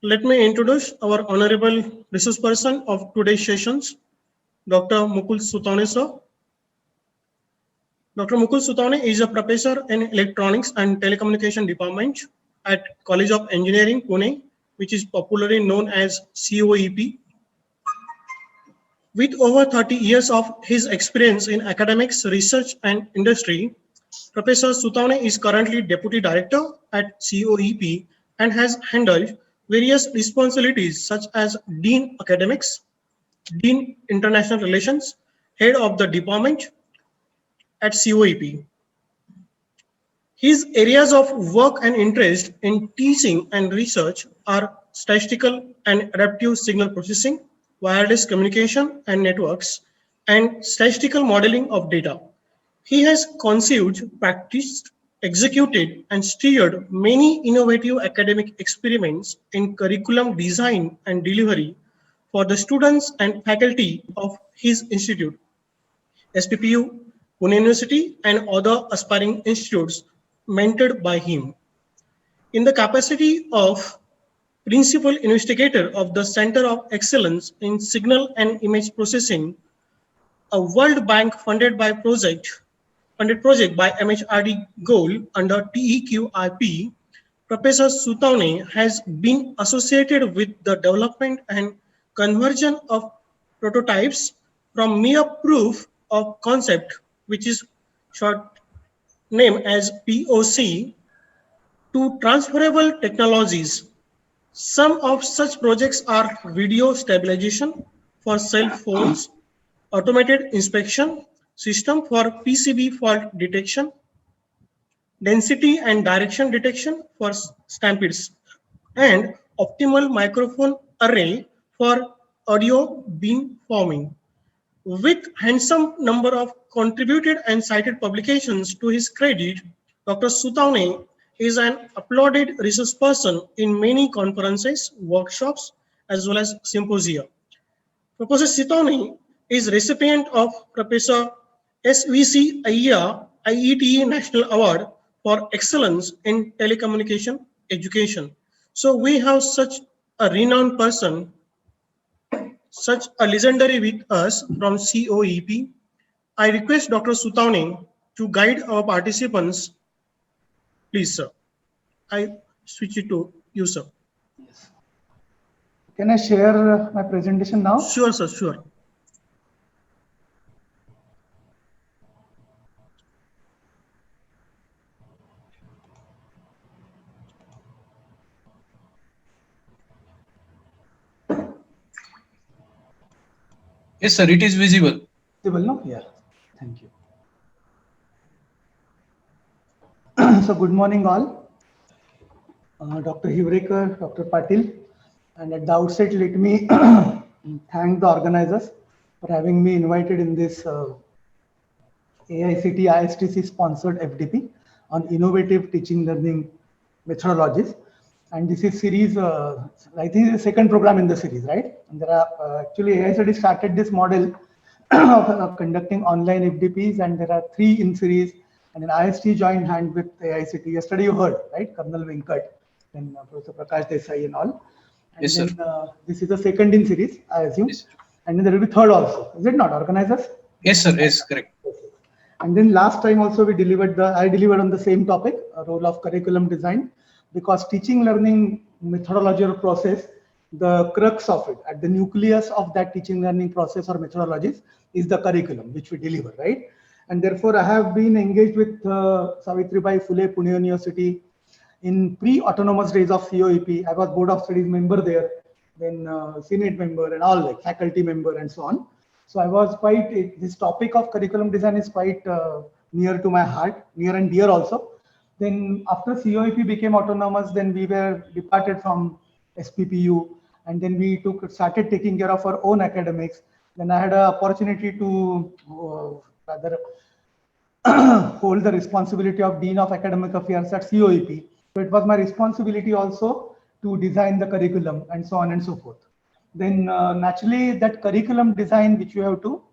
Let me introduce our honorable resource person of today's sessions, Dr. Mukul Sutane sir. Dr. Mukul Sutane is a professor in Electronics and Telecommunication Department at College of Engineering, Pune, which is popularly known as COEP. With over 30 years of his experience in academics, research, and industry, Professor Sutane is currently Deputy Director at COEP and has handled various responsibilities such as Dean Academics, Dean International Relations, Head of the Department at COEP. His areas of work and interest in teaching and research are statistical and adaptive signal processing, wireless communication and networks, and statistical modeling of data. He has conceived, practiced, executed, and steered many innovative academic experiments in curriculum design and delivery for the students and faculty of his institute, SPPU, Pune University, and other aspiring institutes mentored by him. In the capacity of principal investigator of the Center of Excellence in Signal and Image Processing, a World Bank funded project by MHRD goal under TEQIP, Professor Sutane has been associated with the development and conversion of prototypes from mere proof of concept, which is short name as POC, to transferable technologies. Some of such projects are video stabilization for cell phones, automated inspection system for PCB fault detection, density and direction detection for stampedes, and optimal microphone array for audio beamforming. With handsome number of contributed and cited publications to his credit, Dr. Sutane is an applauded research person in many conferences, workshops, as well as symposia. Professor Sutane is recipient of Professor SVC Ayya IETE National Award for Excellence in Telecommunication Education. So we have such a renowned person, such a legendary with us from COEP. I request Dr. Sutane to guide our participants. Please, sir. I switch it to you, sir. Yes. Can I share my presentation now? Sure, sir, sure. Yes, sir, it is visible. Visible, no? Yeah. Thank you. So good morning all. Dr. Hivrekar, Dr. Patil, and at the outset, let me thank the organizers for having me invited in this AICT ISTC sponsored FDP on innovative teaching learning methodologies. And this is series, I think the second program in the series, right? And there are actually AICT started this model of conducting online FDPs, and there are 3 in series, and an IST joined hand with AICT. Yesterday you heard, right? Colonel Venkat, then Professor Prakash Desai and all. And yes, then, sir. This is the second in series, I assume. Yes. And then there will be third also. Is it not, organizers? Yes, sir. Yes, correct. And then last time also I delivered on the same topic, a role of curriculum design, because teaching learning methodology or process, the crux of it, at the nucleus of that teaching learning process or methodologies is the curriculum which we deliver, right? And therefore I have been engaged with Savitribai Phule Pune University in pre-autonomous days of COEP. I was board of studies member there, then senate member and all, like faculty member and so on. So I was quite, this topic of curriculum design is quite near to my heart, near and dear also. Then after COEP became autonomous, then we were departed from SPPU, and then we started taking care of our own academics. Then I had an opportunity to rather hold the responsibility of Dean of Academic Affairs at COEP. So it was my responsibility also to design the curriculum and so on and so forth. Then naturally that curriculum design which you have to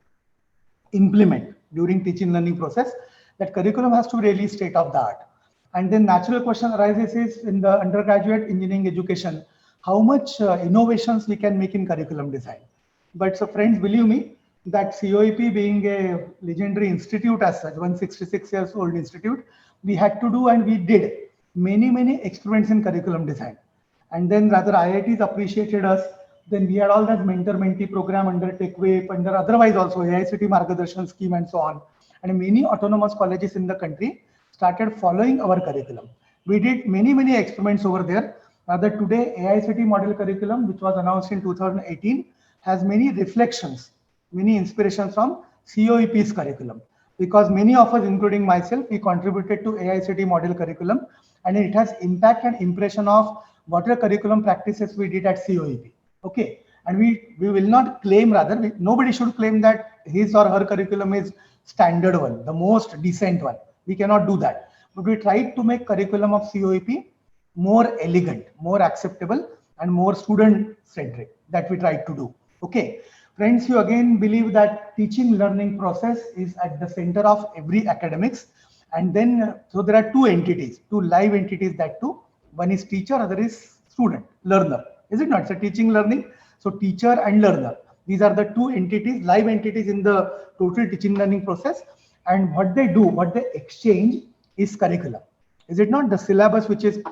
implement during teaching learning process, that curriculum has to really state of the art. And then natural question arises is in the undergraduate engineering education, how much innovations we can make in curriculum design. But so friends, believe me, that COEP being a legendary institute as such, 166 years old institute, we had to do and we did many experiments in curriculum design. And then rather IITs appreciated us. Then we had all that mentor-mentee program under TechWave, under otherwise also AICT Margadarshan scheme and so on. And many autonomous colleges in the country started following our curriculum. We did many experiments over there. Rather today, AICT model curriculum, which was announced in 2018, has many reflections, many inspirations from COEP's curriculum. Because many of us, including myself, we contributed to AICT model curriculum, and it has impact and impression of whatever curriculum practices we did at COEP. Okay, and we will not claim, rather, nobody should claim that his or her curriculum is standard one, the most decent one. We cannot do that. But we tried to make curriculum of COEP more elegant, more acceptable, and more student-centric. That we tried to do. Okay, friends, you again believe that teaching learning process is at the center of every academics. And then, so there are two entities, two live entities that too. One is teacher, other is student, learner. Is it not? It's a teaching learning. So teacher and learner. These are the two entities, live entities in the total teaching learning process. And what they do, what they exchange is curriculum. Is it not? The syllabus which is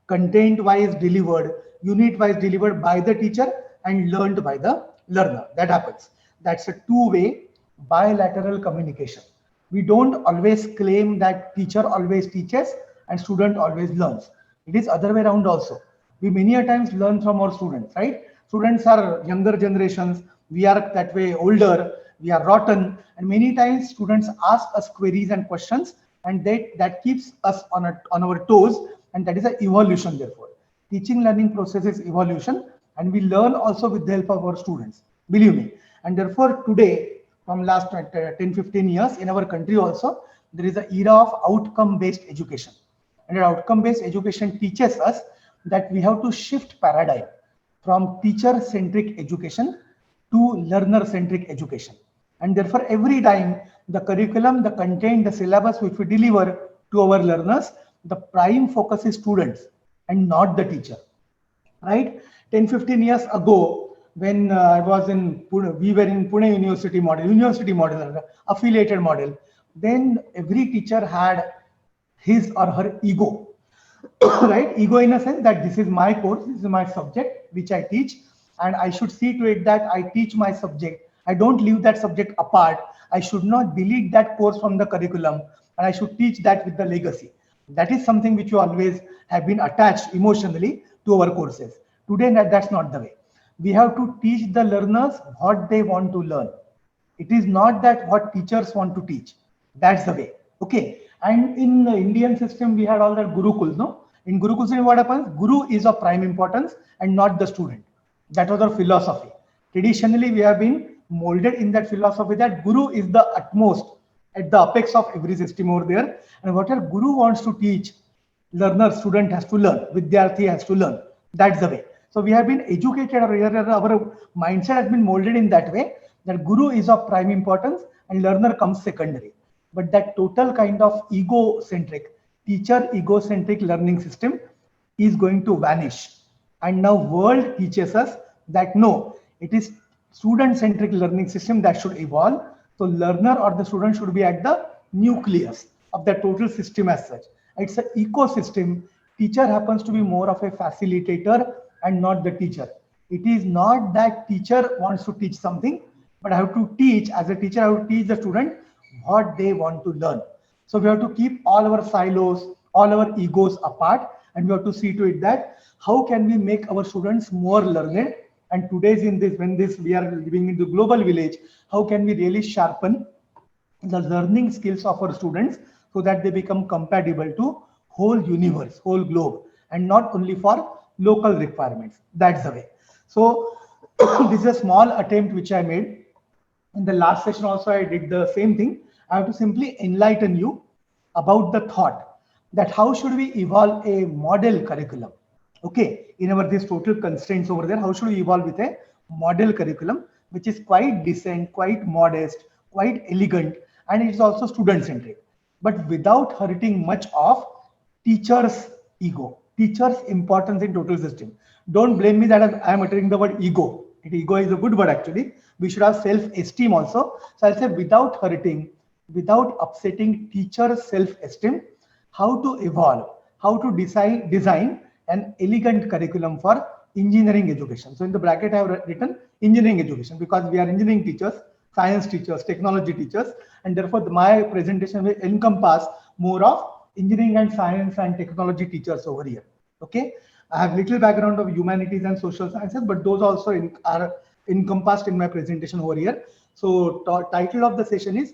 content-wise delivered, unit-wise delivered by the teacher and learned by the learner. That happens. That's a two-way bilateral communication. We don't always claim that teacher always teaches and student always learns. It is other way around also. We many a times learn from our students, right? Students are younger generations. We are that way older. We are rotten. And many times students ask us queries and questions, and that keeps us on our toes. And that is an evolution, therefore. Teaching learning process is evolution, and we learn also with the help of our students. Believe me. And therefore, today, from last 10-15 years in our country also, there is an era of outcome-based education. And outcome-based education teaches us that we have to shift paradigm from teacher-centric education to learner-centric education. And therefore, every time the curriculum, the content, the syllabus which we deliver to our learners, the prime focus is students and not the teacher. Right? 10-15 years ago, when I was in Pune, we were in Pune university model, affiliated model. Then every teacher had his or her ego, right? Ego in a sense that this is my course, this is my subject, which I teach, and I should see to it that I teach my subject. I don't leave that subject apart. I should not delete that course from the curriculum, and I should teach that with the legacy. That is something which you always have been attached emotionally to our courses. Today, that's not the way. We have to teach the learners what they want to learn. It is not that what teachers want to teach. That's the way. Okay. And in the Indian system, we had all that Gurukuls, no? In Gurukuls, what happens? Guru is of prime importance and not the student. That was our philosophy. Traditionally, we have been molded in that philosophy that Guru is the utmost, at the apex of every system over there. And whatever Guru wants to teach, learner, student has to learn, Vidyarthi has to learn. That's the way. So we have been educated, our mindset has been molded in that way, that Guru is of prime importance and learner comes secondary. But that total kind of ego-centric, teacher ego-centric learning system is going to vanish. And now world teaches us that no, it is student-centric learning system that should evolve. So learner or the student should be at the nucleus of the total system as such. It's an ecosystem. Teacher happens to be more of a facilitator and not the teacher. It is not that teacher wants to teach something, but I have to teach, as a teacher, I have to teach the student what they want to learn. So we have to keep all our silos, all our egos apart, and we have to see to it that how can we make our students more learned. And today's when we are living in the global village, how can we really sharpen the learning skills of our students so that they become compatible to whole universe, whole globe, and not only for local requirements. That's the way. So this is a small attempt which I made. In the last session also, I did the same thing. I have to simply enlighten you about the thought that how should we evolve a model curriculum. Okay, in our this total constraints over there, how should we evolve with a model curriculum, which is quite decent, quite modest, quite elegant, and it's also student-centric, but without hurting much of teacher's ego. teachers' importance in total system. Don't blame me that I'm uttering the word ego. Ego is a good word actually. We should have self-esteem also. So I'll say without hurting, without upsetting teachers' self-esteem, how to evolve, how to design an elegant curriculum for engineering education. So in the bracket I have written engineering education because we are engineering teachers, science teachers, technology teachers, and therefore my presentation will encompass more of engineering and science and technology teachers over here. Okay, I have little background of humanities and social sciences, but those also are encompassed in my presentation over here. So title of the session is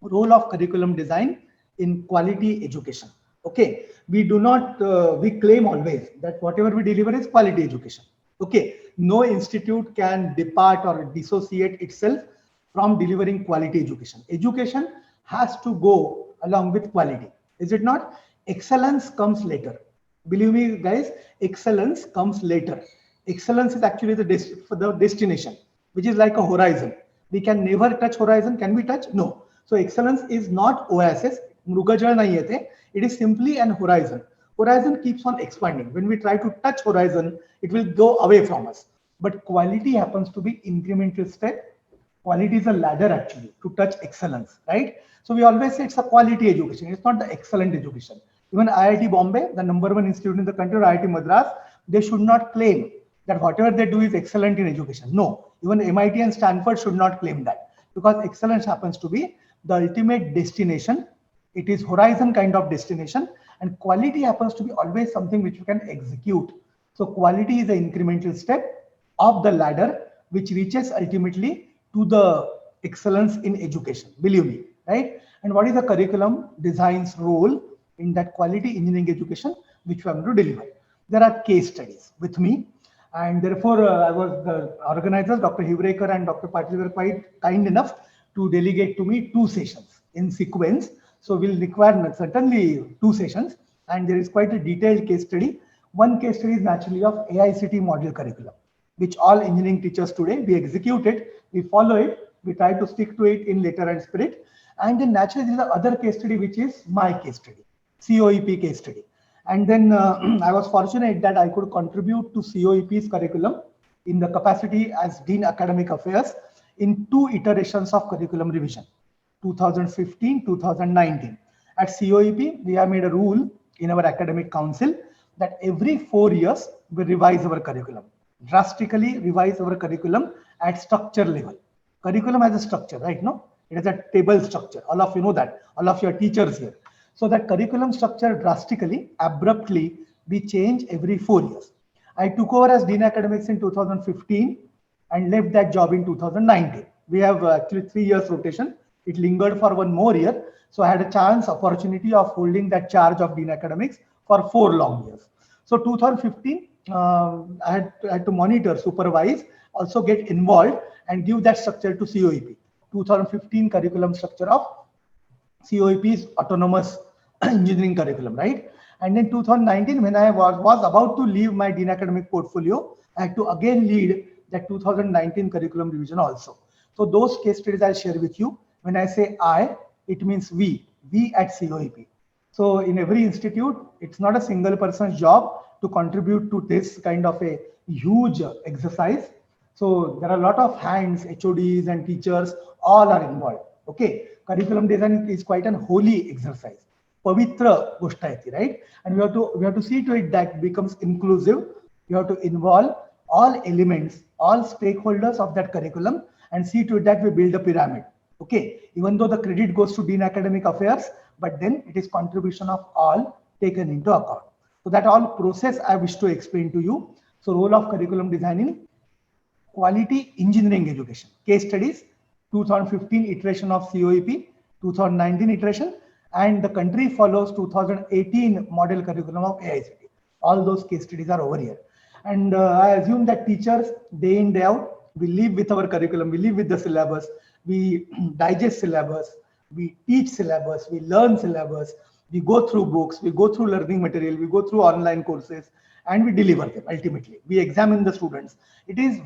role of curriculum design in quality education. Okay, we do not we claim always that whatever we deliver is quality education. Okay, no institute can depart or dissociate itself from delivering quality education. Education has to go along with quality, is it not? Excellence comes later. Believe me guys, excellence comes later. Excellence is actually the destination, which is like a horizon. We can never touch horizon. Can we touch? No. So excellence is not oasis. Mrugajal nahi hai the. It is simply an horizon. Horizon keeps on expanding. When we try to touch horizon, it will go away from us. But quality happens to be incremental step. Quality is a ladder actually to touch excellence, right? So we always say it's a quality education. It's not the excellent education. Even IIT Bombay, the #1 institute in the country, or IIT Madras, they should not claim that whatever they do is excellent in education. No, even MIT and Stanford should not claim that, because excellence happens to be the ultimate destination. It is horizon kind of destination, and quality happens to be always something which you can execute. So quality is the incremental step of the ladder which reaches ultimately to the excellence in education. Believe me, right? And what is the curriculum design's role in that quality engineering education which we are going to deliver? There are case studies with me, and therefore I was the organizers, Dr. Hivrekar and Dr. Patil were quite kind enough to delegate to me 2 sessions in sequence. So we'll require certainly 2 sessions, and there is quite a detailed case study. One case study is naturally of AICTE model curriculum, which all engineering teachers today, we execute it, we follow it, we try to stick to it in letter and spirit. And then naturally there is the other case study, which is my case study, COEP case study. And then I was fortunate that I could contribute to COEP's curriculum in the capacity as Dean Academic Affairs in 2 iterations of curriculum revision, 2015, 2019. At COEP, we have made a rule in our academic council that every 4 years we revise our curriculum, drastically revise our curriculum at structure level. Curriculum has a structure, right? No, it has a table structure. All of you know that, all of your teachers here. So that curriculum structure drastically, abruptly, we change every 4 years. I took over as Dean Academics in 2015 and left that job in 2019. We have actually 3 years rotation. It lingered for 1 more year. So I had a chance, opportunity of holding that charge of Dean Academics for 4 long years. So 2015, I had to monitor, supervise, also get involved and give that structure to COEP. 2015 curriculum structure of COEP's autonomous engineering curriculum, right? And in 2019, when I was about to leave my Dean Academic portfolio, I had to again lead that 2019 curriculum revision also. So those case studies I'll share with you. When I say I, it means we at COEP. So in every institute, it's not a single person's job to contribute to this kind of a huge exercise. So there are a lot of hands, HODs and teachers, all are involved. Okay, curriculum design is quite an holy exercise. Pavitra goshtayati, right? And we have to see to it that becomes inclusive. You have to involve all elements, all stakeholders of that curriculum, and see to it that we build a pyramid. Okay, even though the credit goes to Dean Academic Affairs, but then it is contribution of all taken into account. So that all process I wish to explain to you. So role of curriculum design in quality engineering education. Case studies, 2015 iteration of COEP, 2019 iteration, and the country follows 2018 model curriculum of AICTE. All those case studies are over here. And I assume that teachers, day in, day out, we live with our curriculum, we live with the syllabus, we digest syllabus, we teach syllabus, we learn syllabus, we go through books, we go through learning material, we go through online courses, and we deliver them ultimately. We examine the students. It is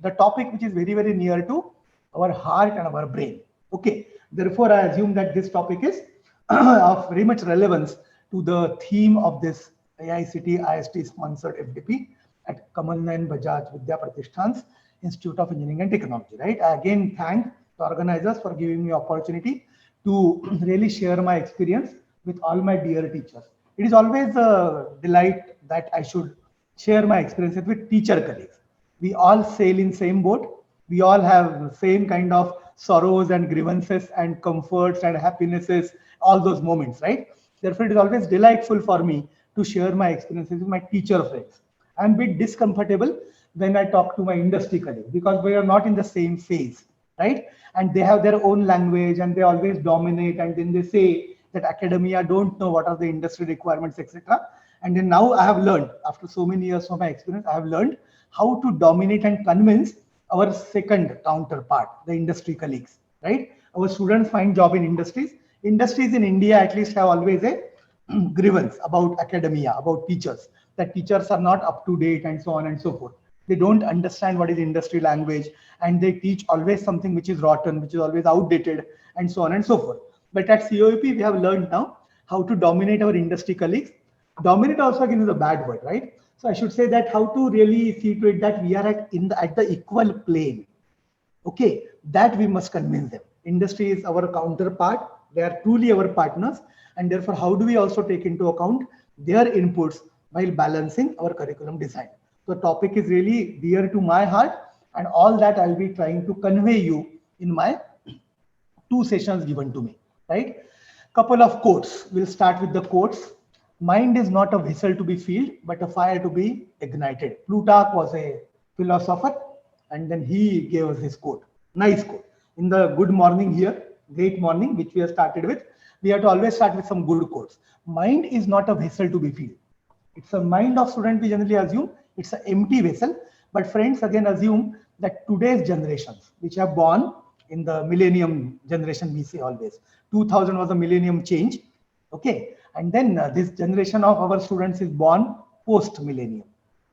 the topic which is very, very near to our heart and our brain. Okay, therefore I assume that this topic is of very much relevance to the theme of this AICTE IST sponsored FDP at Kamal Nayan Bajaj Vidya Pratishthan's Institute of Engineering and Technology, right? I again thank the organizers for giving me opportunity to really share my experience with all my dear teachers. It is always a delight that I should share my experiences with teacher colleagues. We all sail in same boat. We all have same kind of sorrows and grievances and comforts and happinesses, all those moments, right? Therefore, it is always delightful for me to share my experiences with my teacher friends. I'm a bit discomfortable when I talk to my industry colleagues because we are not in the same phase, right? And they have their own language and they always dominate, and then they say that academia don't know what are the industry requirements, etc. And then now I have learned, after so many years of my experience, I have learned how to dominate and convince our second counterpart, the industry colleagues, right? Our students find job in industries. Industries in India at least have always a grievance about academia, about teachers, that teachers are not up to date and so on and so forth. They don't understand what is industry language, and they teach always something which is rotten, which is always outdated, and so on and so forth. But at COEP, we have learned now how to dominate our industry colleagues. Dominate also again is a bad word, right? So I should say that how to really see to it that we are at the equal plane. Okay, that we must convince them. Industry is our counterpart. They are truly our partners. And therefore, how do we also take into account their inputs while balancing our curriculum design? The topic is really dear to my heart, and all that I'll be trying to convey you in my 2 sessions given to me, right? Couple of quotes. We'll start with the quotes. Mind is not a vessel to be filled, but a fire to be ignited. Plutarch was a philosopher, and then he gave us this quote. Nice quote. In the good morning here, great morning, which we have started with, we have to always start with some good quotes. Mind is not a vessel to be filled. It's a mind of student, we generally assume it's an empty vessel. But friends again assume that today's generations, which are born in the millennium generation, we say always, 2000 was a millennium change. Okay. And then this generation of our students is born post-millennium.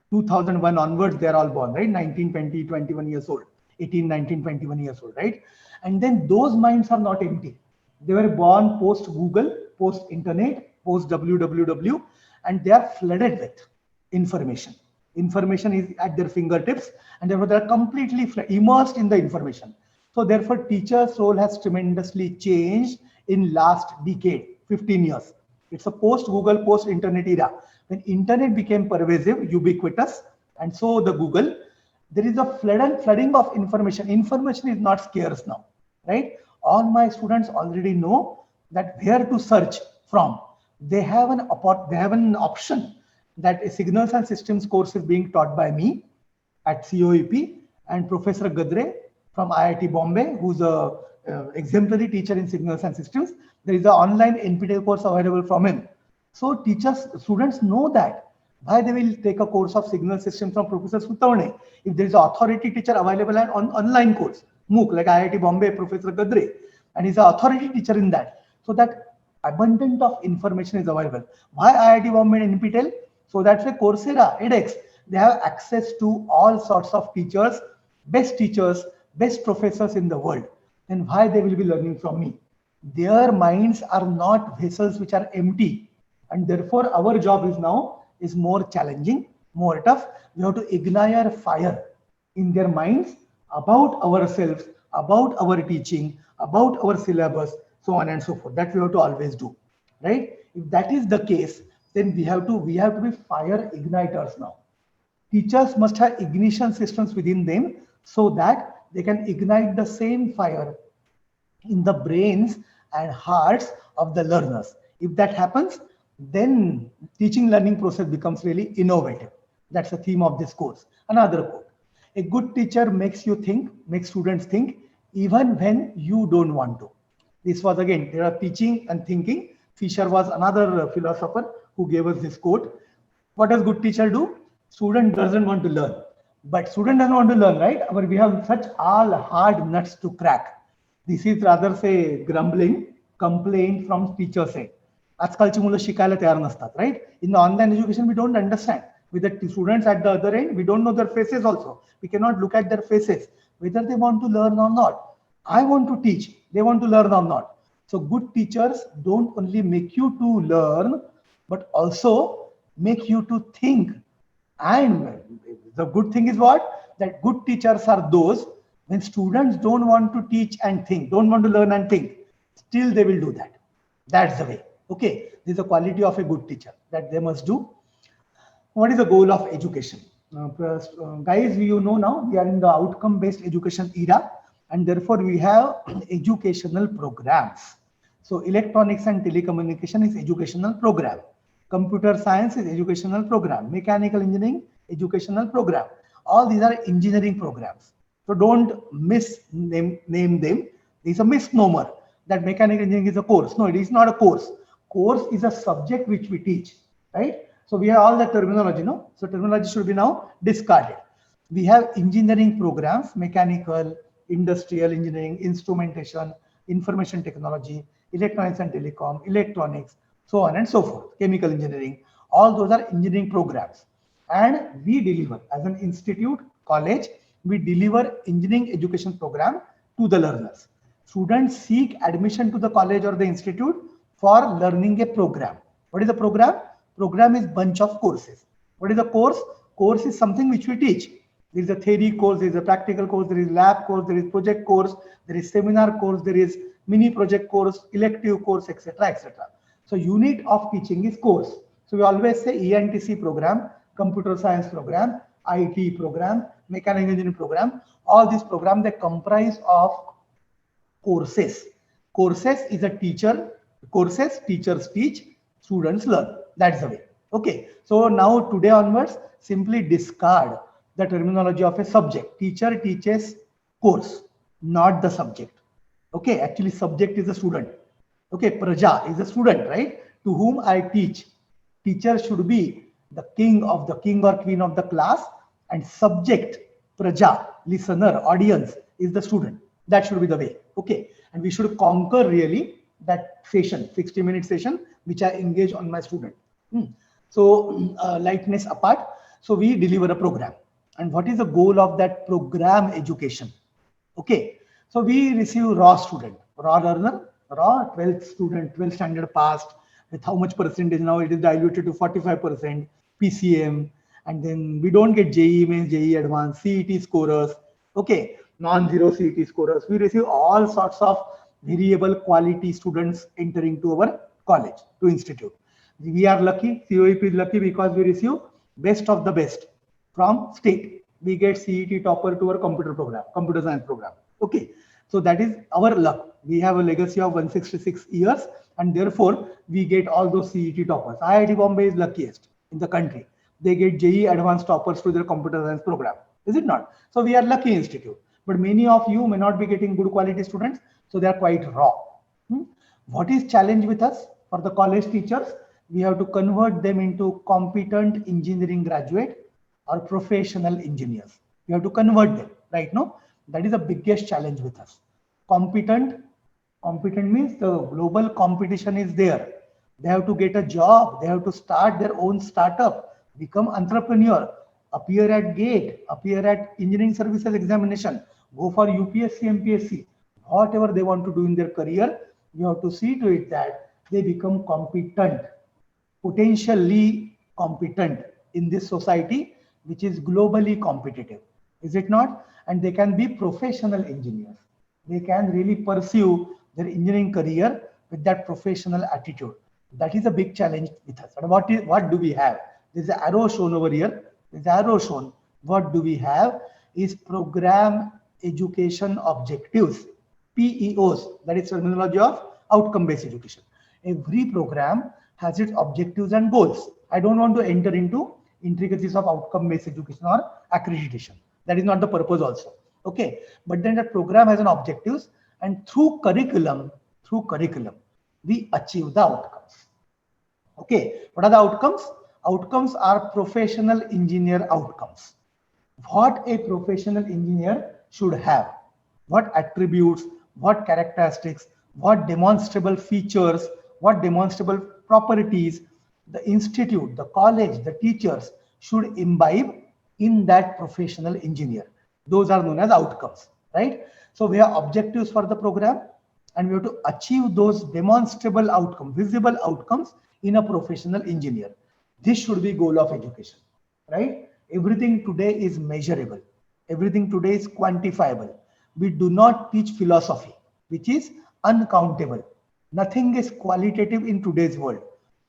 2001 onwards, they're all born, right? 19, 20, 21 years old, 18, 19, 21 years old, right? And then those minds are not empty. They were born post-Google, post-internet, post-WWW, and they are flooded with information. Information is at their fingertips, and therefore they're completely immersed in the information. So therefore, teachers' role has tremendously changed in last decade, 15 years. It's a post-Google, post-internet era. When internet became pervasive, ubiquitous, and so the Google, there is a flooding of information. Information is not scarce now, right? All my students already know that where to search from. They have an option that a signals and systems course is being taught by me at COEP, and Professor Gadre from IIT Bombay, who's a exemplary teacher in signals and systems. There is an online NPTEL course available from him. So students know that. Why they will take a course of signal system from Professor Sootavne if there is an authority teacher available on online course, MOOC, like IIT Bombay, Professor Gadre, and he's an authority teacher in that. So that abundant of information is available. Why IIT Bombay and NPTEL? So that's why Coursera, edX, they have access to all sorts of teachers, best professors in the world. And why they will be learning from me? Their minds are not vessels which are empty. And therefore, our job is more challenging, more tough. We have to ignite fire in their minds about ourselves, about our teaching, about our syllabus, so on and so forth. That we have to always do, right? If that is the case, then we have to be fire igniters now. Teachers must have ignition systems within them so that they can ignite the same fire in the brains and hearts of the learners. If that happens, then teaching learning process becomes really innovative. That's the theme of this course. Another quote: a good teacher makes students think even when you don't want to. This was again, there are teaching and thinking. Fisher was another philosopher who gave us this quote. What does good teacher do? Student doesn't want to learn. But student doesn't want to learn, right? But we have such all hard nuts to crack. This is rather say grumbling, complaint from teacher side. आजकालची मुलं शिकायला तयार नसतात, right? In the online education, we don't understand. With the students at the other end, we don't know their faces also. We cannot look at their faces, whether they want to learn or not. I want to teach, they want to learn or not. So good teachers don't only make you to learn, but also make you to think. And the good thing is what? That good teachers are those when students don't want to teach and think, don't want to learn and think, still they will do that. That's the way. Okay, this is the quality of a good teacher that they must do. What is the goal of education? Guys, you know now we are in the outcome-based education era, and therefore we have educational programs. So electronics and telecommunication is educational program. Computer science is educational program. Mechanical engineering, educational program. All these are engineering programs. So don't name them. It's a misnomer that mechanical engineering is a course. No, it is not a course. Course is a subject which we teach, right? So we have all the terminology, no? So terminology should be now discarded. We have engineering programs, mechanical, industrial engineering, instrumentation, information technology, electronics and telecom, electronics, so on and so forth, chemical engineering. All those are engineering programs. And we deliver, as an institute, college, we deliver engineering education program to the learners. Students seek admission to the college or the institute for learning a program. What is the program? Program is bunch of courses. What is the course? Course is something which we teach. There is a theory course, there is a practical course, there is lab course, there is project course, there is seminar course, there is mini project course, elective course, etc., etc. So unit of teaching is course. So we always say ENTC program, computer science program, IT program, mechanical engineering program. All these programs, they comprise of courses. Courses is a teacher. Courses, teachers teach, students learn. That's the way. Okay. So now today onwards, simply discard the terminology of a subject. Teacher teaches course, not the subject. Okay. Actually, subject is a student. Okay. Praja is a student, right? To whom I teach. Teacher should be the king or queen of the class, and subject, Praja, listener, audience is the student. That should be the way. Okay. And we should conquer really that session, 60-minute session, which I engage on my student. So lightness apart, so we deliver a program. And what is the goal of that program education? Okay, so we receive raw student, raw learner, raw 12th student, 12th standard passed, with how much percentage now it is diluted to 45%, PCM, and then we don't get JEE mains, JEE advanced, CET scorers, okay, non-zero CET scorers. We receive all sorts of variable quality students entering to our college, to institute. We are lucky, COEP is lucky because we receive best of the best from state. We get CET topper to our computer program, computer science program. Okay, so that is our luck. We have a legacy of 166 years, and therefore we get all those CET toppers. IIT Bombay is luckiest in the country. They get JEE advanced toppers to their computer science program. Is it not? So we are lucky institute. But many of you may not be getting good quality students, so they are quite raw. What is challenge with us for the college teachers? We have to convert them into competent engineering graduate or professional engineers. We have to convert them, right? No, that is the biggest challenge with us. Competent means the global competition is there. They have to get a job. They have to start their own startup, become entrepreneur, appear at GATE, appear at engineering services examination, go for UPSC, MPSC, whatever they want to do in their career. You have to see to it that they become competent, potentially competent in this society, which is globally competitive. Is it not? And they can be professional engineers. They can really pursue their engineering career with that professional attitude. That is a big challenge with us. And what do we have? There's an arrow shown over here. There's an arrow shown. What do we have is program education objectives, PEOs. That is terminology of outcome-based education. Every program has its objectives and goals. I don't want to enter into intricacies of outcome-based education or accreditation. That is not the purpose also. Okay, but then the program has an objectives, and through curriculum, we achieve the outcomes. Okay, what are the outcomes? Outcomes are professional engineer outcomes. What a professional engineer should have, what attributes, what characteristics, what demonstrable features, what demonstrable properties the institute, the college, the teachers should imbibe in that professional engineer. Those are known as outcomes, right? So we have objectives for the program, and we have to achieve those demonstrable outcomes, visible outcomes in a professional engineer. This should be goal of education, right? Everything today is measurable. Everything today is quantifiable. We do not teach philosophy, which is uncountable. Nothing is qualitative in today's world.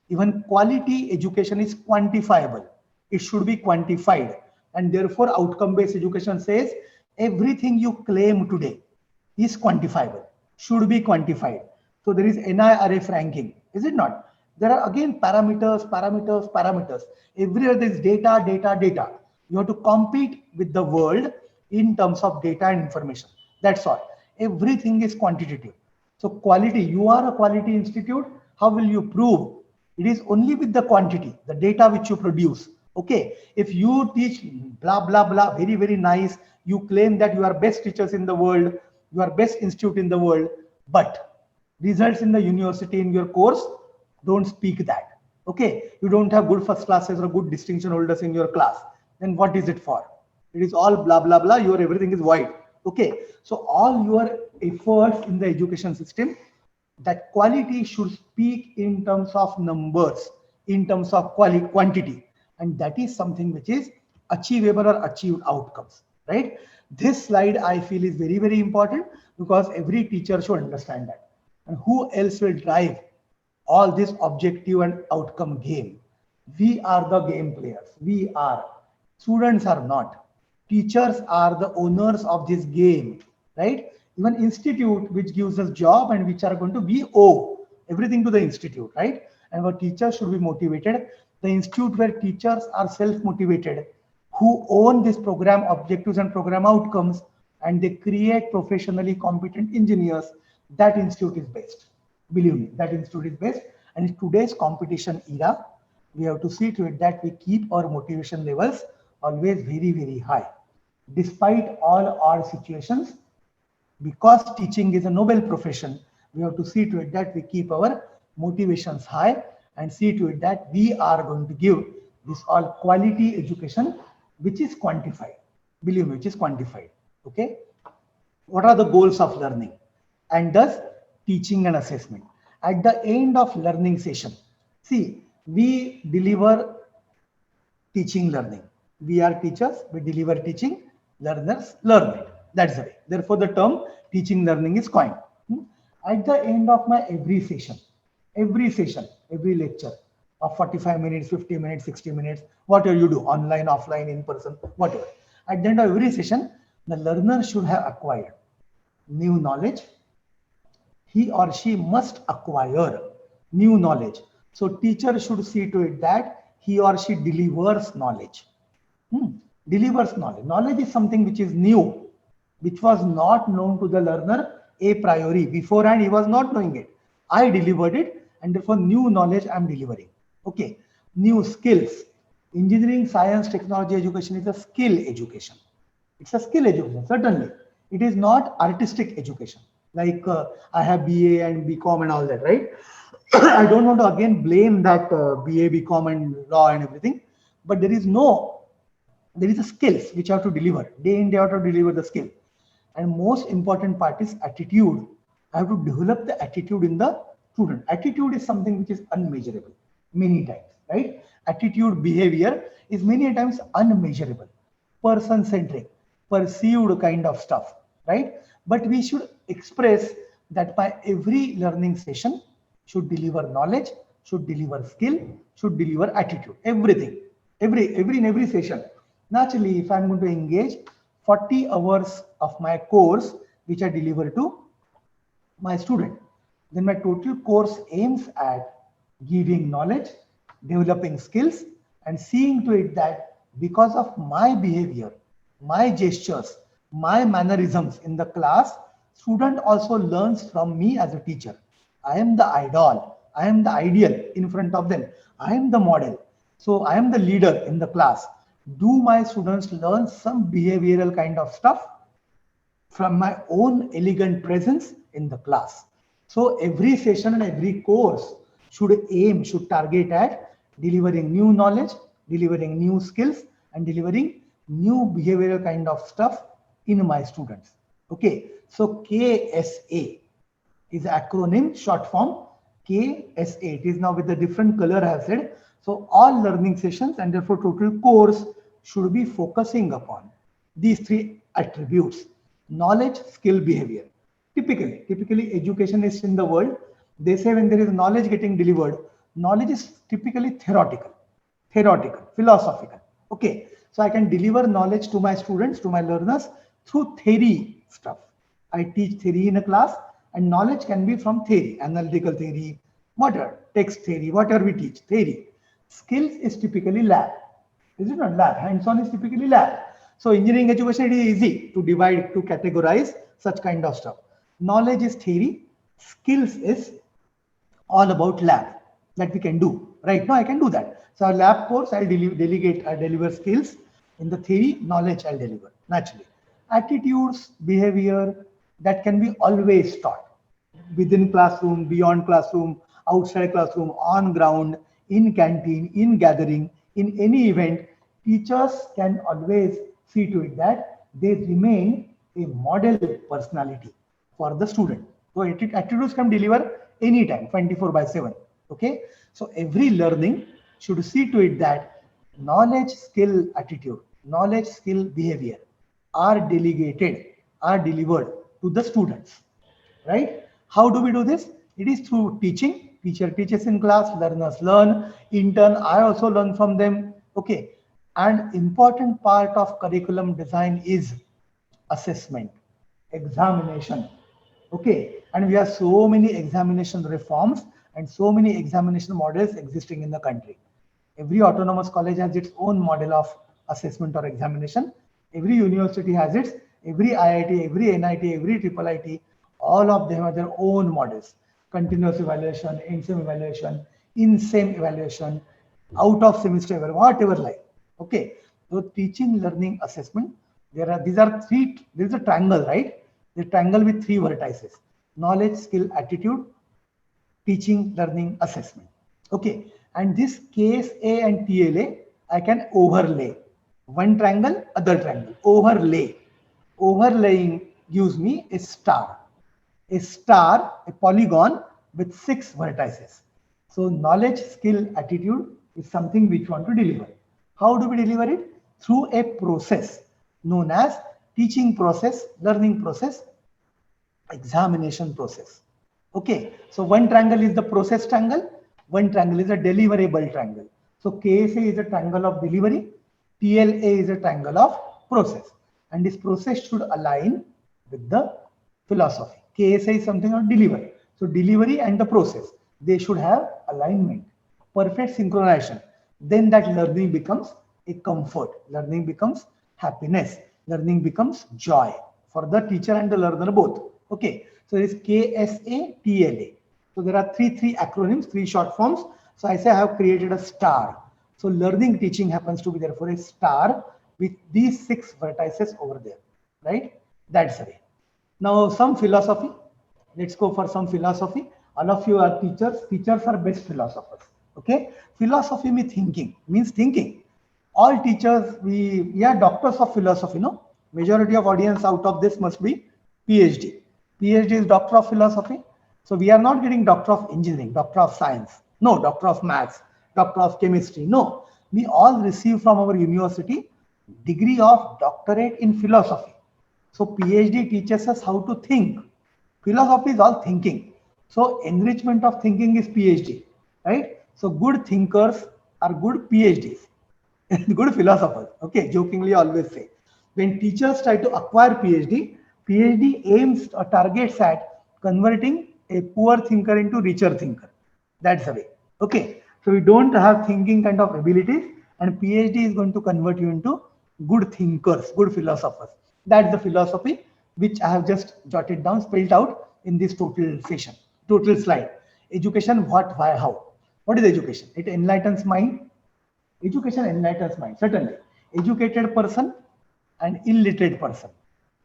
Even quality education is quantifiable. It should be quantified. And therefore, outcome-based education says everything you claim today is quantifiable, should be quantified. So there is NIRF ranking, is it not? There are again parameters, parameters, parameters. Everywhere there is data, data, data. You have to compete with the world in terms of data and information. That's all. Everything is quantitative. So quality, you are a quality institute. How will you prove? It is only with the quantity, the data which you produce. Okay, if you teach blah, blah, blah, very, very nice, you claim that you are best teachers in the world, you are best institute in the world, but results in the university in your course don't speak that. Okay, you don't have good first classes or good distinction holders in your class. Then what is it for? It is all blah, blah, blah. Your everything is white. Okay, so all your efforts in the education system, that quality should speak in terms of numbers, in terms of quantity. And that is something which is achievable or achieved outcomes, right? This slide I feel is very, very important because every teacher should understand that. And who else will drive all this objective and outcome game? We are the game players. We are. Students are not. Teachers are the owners of this game, right? Even institute which gives us job and which are going to, we owe everything to the institute, right? And our teachers should be motivated. The institute where teachers are self-motivated, who own this program objectives and program outcomes, and they create professionally competent engineers, that institute is best. Believe me, that institute is best. And in today's competition era, we have to see to it that we keep our motivation levels always very, very high. Despite all our situations, because teaching is a noble profession, we have to see to it that we keep our motivations high and see to it that we are going to give this all quality education, which is quantified. Believe me, which is quantified. Okay. What are the goals of learning? And thus teaching and assessment. At the end of learning session, see, we deliver teaching learning. We are teachers, we deliver teaching, learners learn it. That's the way. Therefore, the term teaching learning is coined. At the end of my every session, every lecture of 45 minutes, 50 minutes, 60 minutes, whatever you do, online, offline, in person, whatever. At the end of every session, the learner should have acquired new knowledge. He or she must acquire new knowledge. So teacher should see to it that he or she delivers knowledge. Delivers knowledge. Knowledge is something which is new, which was not known to the learner a priori. Beforehand, he was not knowing it. I delivered it, and therefore new knowledge I am delivering. Okay. New skills. Engineering, science, technology education is a skill education. It's a skill education, certainly. It is not artistic education. Like I have BA and BCom and all that, right? I don't want to again blame that BA, BCom and law and everything, but there is a skills which you have to deliver. Day in, day out to deliver the skill. And most important part is attitude. I have to develop the attitude in the student. Attitude is something which is unmeasurable many times, right? Attitude, behavior is many times unmeasurable, person-centric, perceived kind of stuff, right? But we should express that by every learning session should deliver knowledge, should deliver skill, should deliver attitude, everything, in every session. Naturally, if I'm going to engage 40 hours of my course, which I deliver to my student, then my total course aims at giving knowledge, developing skills, and seeing to it that because of my behavior, my gestures, my mannerisms in the class, student also learns from me as a teacher. I am the idol. I am the ideal in front of them. I am the model. So I am the leader in the class. Do my students learn some behavioral kind of stuff from my own elegant presence in the class? So every session and every course should target at delivering new knowledge, delivering new skills, and delivering new behavioral kind of stuff in my students. Okay, so KSA is acronym, short form KSA. It is now with a different color, I have said. So all learning sessions and therefore total course should be focusing upon these three attributes: knowledge, skill, behavior. Typically educationists in the world, they say when there is knowledge getting delivered, knowledge is typically theoretical, philosophical. Okay, so I can deliver knowledge to my students, to my learners through theory stuff. I teach theory in a class, and knowledge can be from theory, analytical theory, whatever, text theory, whatever we teach, theory. Skills is typically lab. Is it not lab? Hands-on is typically lab. So engineering education, it is easy to divide, to categorize such kind of stuff. Knowledge is theory, skills is all about lab that we can do. Right now I can do that. So our lab course, I'll deliver skills. In the theory, knowledge I'll deliver naturally. Attitudes, behavior, that can be always taught within classroom, beyond classroom, outside classroom, on ground, in canteen, in gathering, in any event. Teachers can always see to it that they remain a model personality for the student. So attitudes can deliver anytime, 24/7. Okay. So every learning should see to it that knowledge, skill, attitude, knowledge, skill, behavior are delivered to the students. Right? How do we do this? It is through teaching. Teacher teaches in class, learners learn. In turn, I also learn from them. Okay. And important part of curriculum design is assessment, examination. Okay. And we have so many examination reforms and so many examination models existing in the country. Every autonomous college has its own model of assessment or examination. Every university has its, every IIT, every NIT, every IIIT, all of them have their own models. Continuous evaluation, in-sem evaluation, in-sem evaluation, out of semester evaluation, whatever like. Okay. So teaching, learning, assessment, there is a triangle, right? The triangle with three vertices: knowledge, skill, attitude, teaching, learning, assessment. Okay. And this KSA and TLA, I can overlay. One triangle, other triangle, overlay. Overlaying gives me a star, a polygon with 6 vertices. So knowledge, skill, attitude is something which we want to deliver. How do we deliver it? Through a process known as teaching process, learning process, examination process. Okay. So one triangle is the process triangle, one triangle is a deliverable triangle. So KSA is a triangle of delivery, TLA is a triangle of process, and this process should align with the philosophy. KSA is something of delivery. So delivery and the process, they should have alignment, perfect synchronization. Then that learning becomes a comfort, learning becomes happiness, learning becomes joy for the teacher and the learner both. Okay. So there is KSA, TLA. So there are three acronyms, 3 short forms. So I say I have created a star. So learning teaching happens to be therefore a star with these 6 vertices over there, right? That's the way. Now some philosophy. Let's go for some philosophy. All of you are teachers. Teachers are best philosophers. Okay. Philosophy means thinking. All teachers, we are doctors of philosophy, no? Majority of audience out of this must be PhD. PhD is doctor of philosophy. So we are not getting doctor of engineering, doctor of science, no, doctor of maths, doctor of chemistry. No, we all receive from our university degree of doctorate in philosophy. So PhD teaches us how to think. Philosophy is all thinking. So enrichment of thinking is PhD, right? So good thinkers are good PhDs, good philosophers. Okay, jokingly always say. When teachers try to acquire PhD, PhD aims or targets at converting a poor thinker into richer thinker. That's the way. Okay. So we don't have thinking kind of abilities, and PhD is going to convert you into good thinkers, good philosophers. That's the philosophy which I have just jotted down, spelled out in this total session, total slide. Education, what, why, how. What is education? It enlightens mind. Education enlightens mind, certainly. Educated person and illiterate person,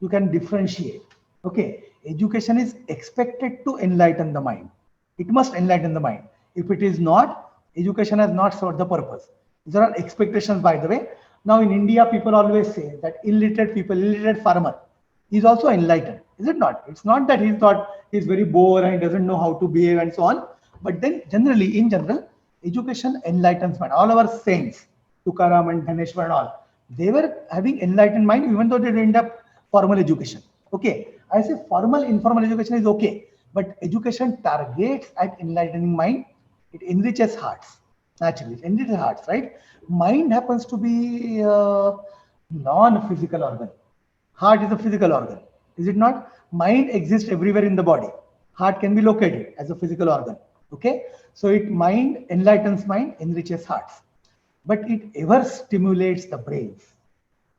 you can differentiate. Okay. Education is expected to enlighten the mind. It must enlighten the mind. If it is not, education has not served the purpose. These are expectations, by the way. Now in India, people always say that illiterate farmer is also enlightened. Is it not? It's not that he's very bored and doesn't know how to behave and so on. But then generally, in general, Education enlightens mind. All our saints, Tukaram and Dhaneshwar and all, they were having enlightened mind even though they didn't have formal education. Okay, I say formal, informal education is okay, but education targets at enlightening mind. It enriches hearts. Naturally, it enriches hearts, right? Mind happens to be a non-physical organ. Heart is a physical organ, is it not? Mind exists everywhere in the body. Heart can be located as a physical organ. Okay, so it mind enlightens mind, enriches hearts, but it ever stimulates the brains.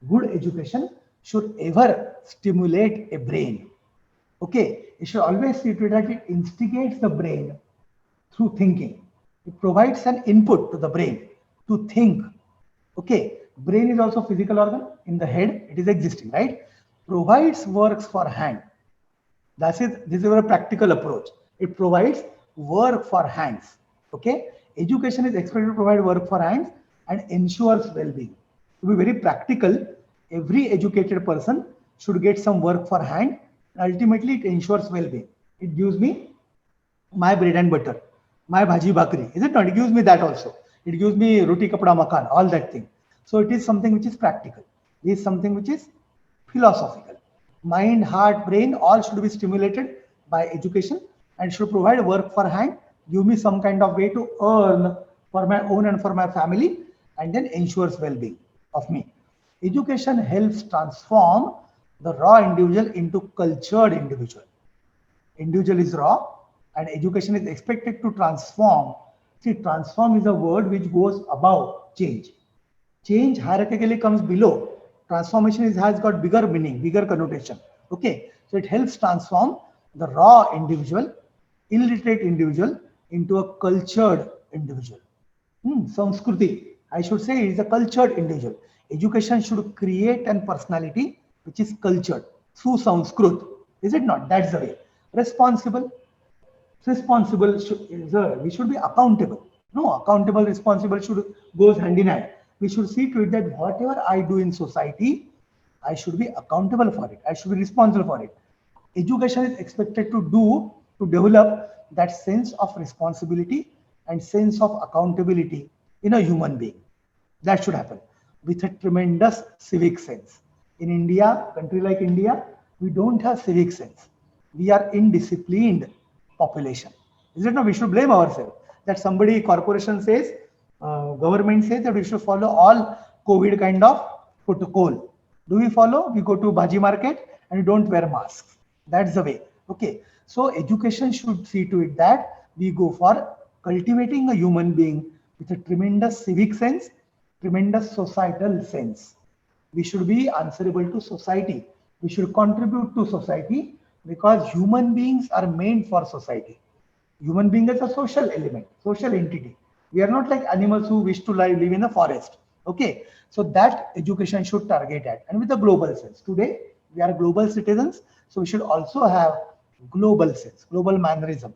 Good education should ever stimulate a brain. Okay, you should always see to it that it instigates the brain through thinking. It provides an input to the brain to think. Okay, brain is also physical organ in the head. It is existing, right? Provides works for hand. This is a practical approach. It provides work for hands. Okay, education is expected to provide work for hands and ensures well-being. To be very practical, every educated person should get some work for hand. Ultimately, it ensures well-being. It gives me my bread and butter, my bhaji bakri. Is it not? It gives me that also. It gives me roti kapda makan, all that thing. So it is something which is practical. It is something which is philosophical. Mind, heart, brain, all should be stimulated by education and should provide work for hand, give me some kind of way to earn for my own and for my family, and then ensures well-being of me. Education helps transform the raw individual into cultured individual. Individual is raw and education is expected to transform. See, transform is a word which goes above change. Change hierarchically comes below. Transformation has got bigger meaning, bigger connotation. Okay, so it helps transform the raw individual, illiterate individual into a cultured individual. Samskruti, I should say, is a cultured individual. Education should create a personality which is cultured. Susamskrut, is it not? That's the way. Responsible. We should be accountable. No, accountable, responsible should goes hand in hand. We should see to it that whatever I do in society, I should be accountable for it. I should be responsible for it. Education is expected to develop that sense of responsibility and sense of accountability in a human being. That should happen with a tremendous civic sense. In India, country like India, we don't have civic sense. We are indisciplined population. Is it not? We should blame ourselves that somebody, corporation says, government says that we should follow all COVID kind of protocol. Do we follow? We go to Bhaji market and we don't wear masks. That's the way. Okay. So education should see to it that we go for cultivating a human being with a tremendous civic sense, tremendous societal sense. We should be answerable to society. We should contribute to society because human beings are meant for society. Human being is a social element, social entity. We are not like animals who wish to live in a forest. Okay, so that education should target at, and with a global sense. Today we are global citizens, so we should also have global sense, global mannerism.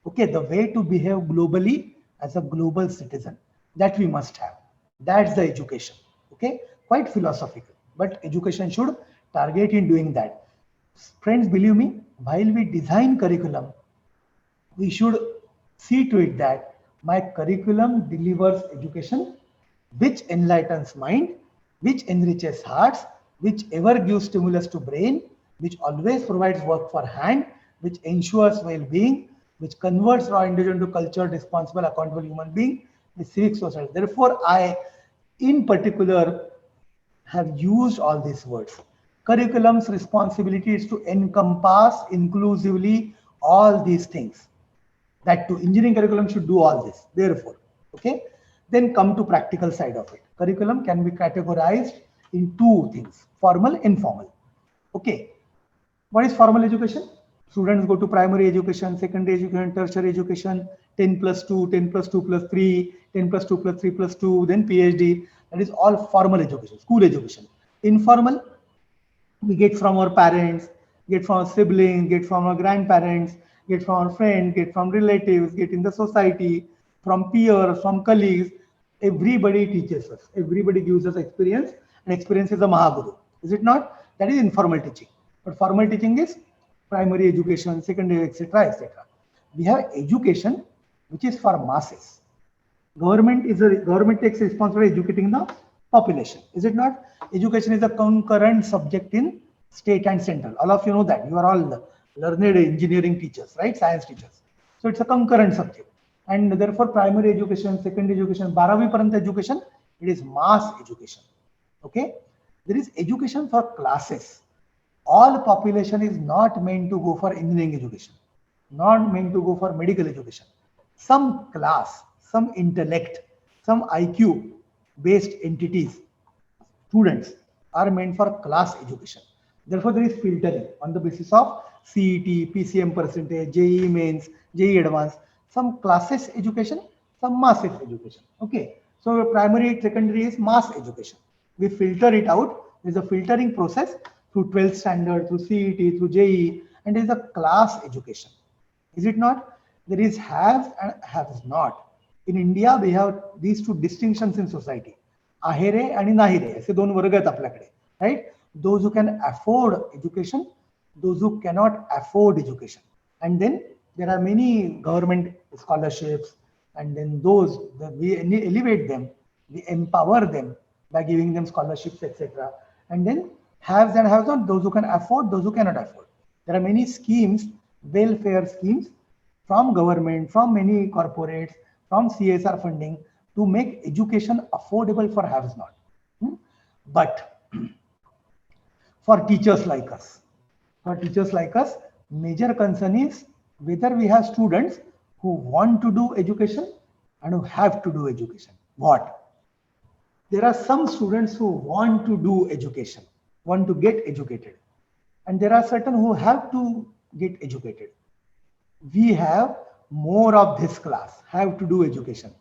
Okay, the way to behave globally as a global citizen, that we must have. That's the education. Okay, quite philosophical, but education should target in doing that. Friends, believe me, while we design curriculum, we should see to it that my curriculum delivers education which enlightens mind, which enriches hearts, which ever gives stimulus to brain, which always provides work for hand, which ensures well-being, which converts raw individual into cultured, responsible, accountable human being with civic social. Therefore, I, in particular, have used all these words. Curriculum's responsibility is to encompass inclusively all these things. That too, engineering curriculum should do all this. Therefore, okay. Then come to practical side of it. Curriculum can be categorized in two things: formal, informal. Okay. What is formal education? Students go to primary education, secondary education, tertiary education, 10 plus 2, 10 plus 2 plus 3, 10 plus 2 plus 3 plus 2, then PhD. That is all formal education, school education. Informal, we get from our parents, get from our siblings, get from our grandparents, get from our friends, get from relatives, get in the society, from peers, from colleagues. Everybody teaches us. Everybody gives us experience, and experience is a Mahaguru. Is it not? That is informal teaching. But formal teaching is primary education, secondary, etc., etc. We have education which is for masses. Government takes responsibility for educating the population. Is it not? Education is a concurrent subject in state and central. All of you know that. You are all learned engineering teachers, right? Science teachers. So it's a concurrent subject. And therefore, primary education, secondary education, 12वीं पर्यंत education, it is mass education. Okay? There is education for classes. All population is not meant to go for engineering education, not meant to go for medical education. Some class, some intellect, some IQ based entities, students are meant for class education. Therefore, there is filtering on the basis of CET, PCM percentage, JEE mains, JEE advanced, some classes education, some massive education. Okay. So primary, secondary is mass education. We filter it out. There's a filtering process through 12th standard, through CET, through JEE, and there is a class education. Is it not? There is haves and haves not. In India, we have these two distinctions in society. Ahere and nahere. असे दोन वर्ग आहेत आपल्याकडे, right? Those who can afford education, those who cannot afford education. And then there are many government scholarships, and then those that we elevate them, we empower them by giving them scholarships, etc. And then haves and have not, those who can afford, those who cannot afford. There are many schemes, welfare schemes from government, from many corporates, from CSR funding to make education affordable for haves not. But for teachers like us, major concern is whether we have students who want to do education and who have to do education. What? There are some students who want to do education, want to get educated, and there are certain who have to get educated. We have more of this class, have to do education.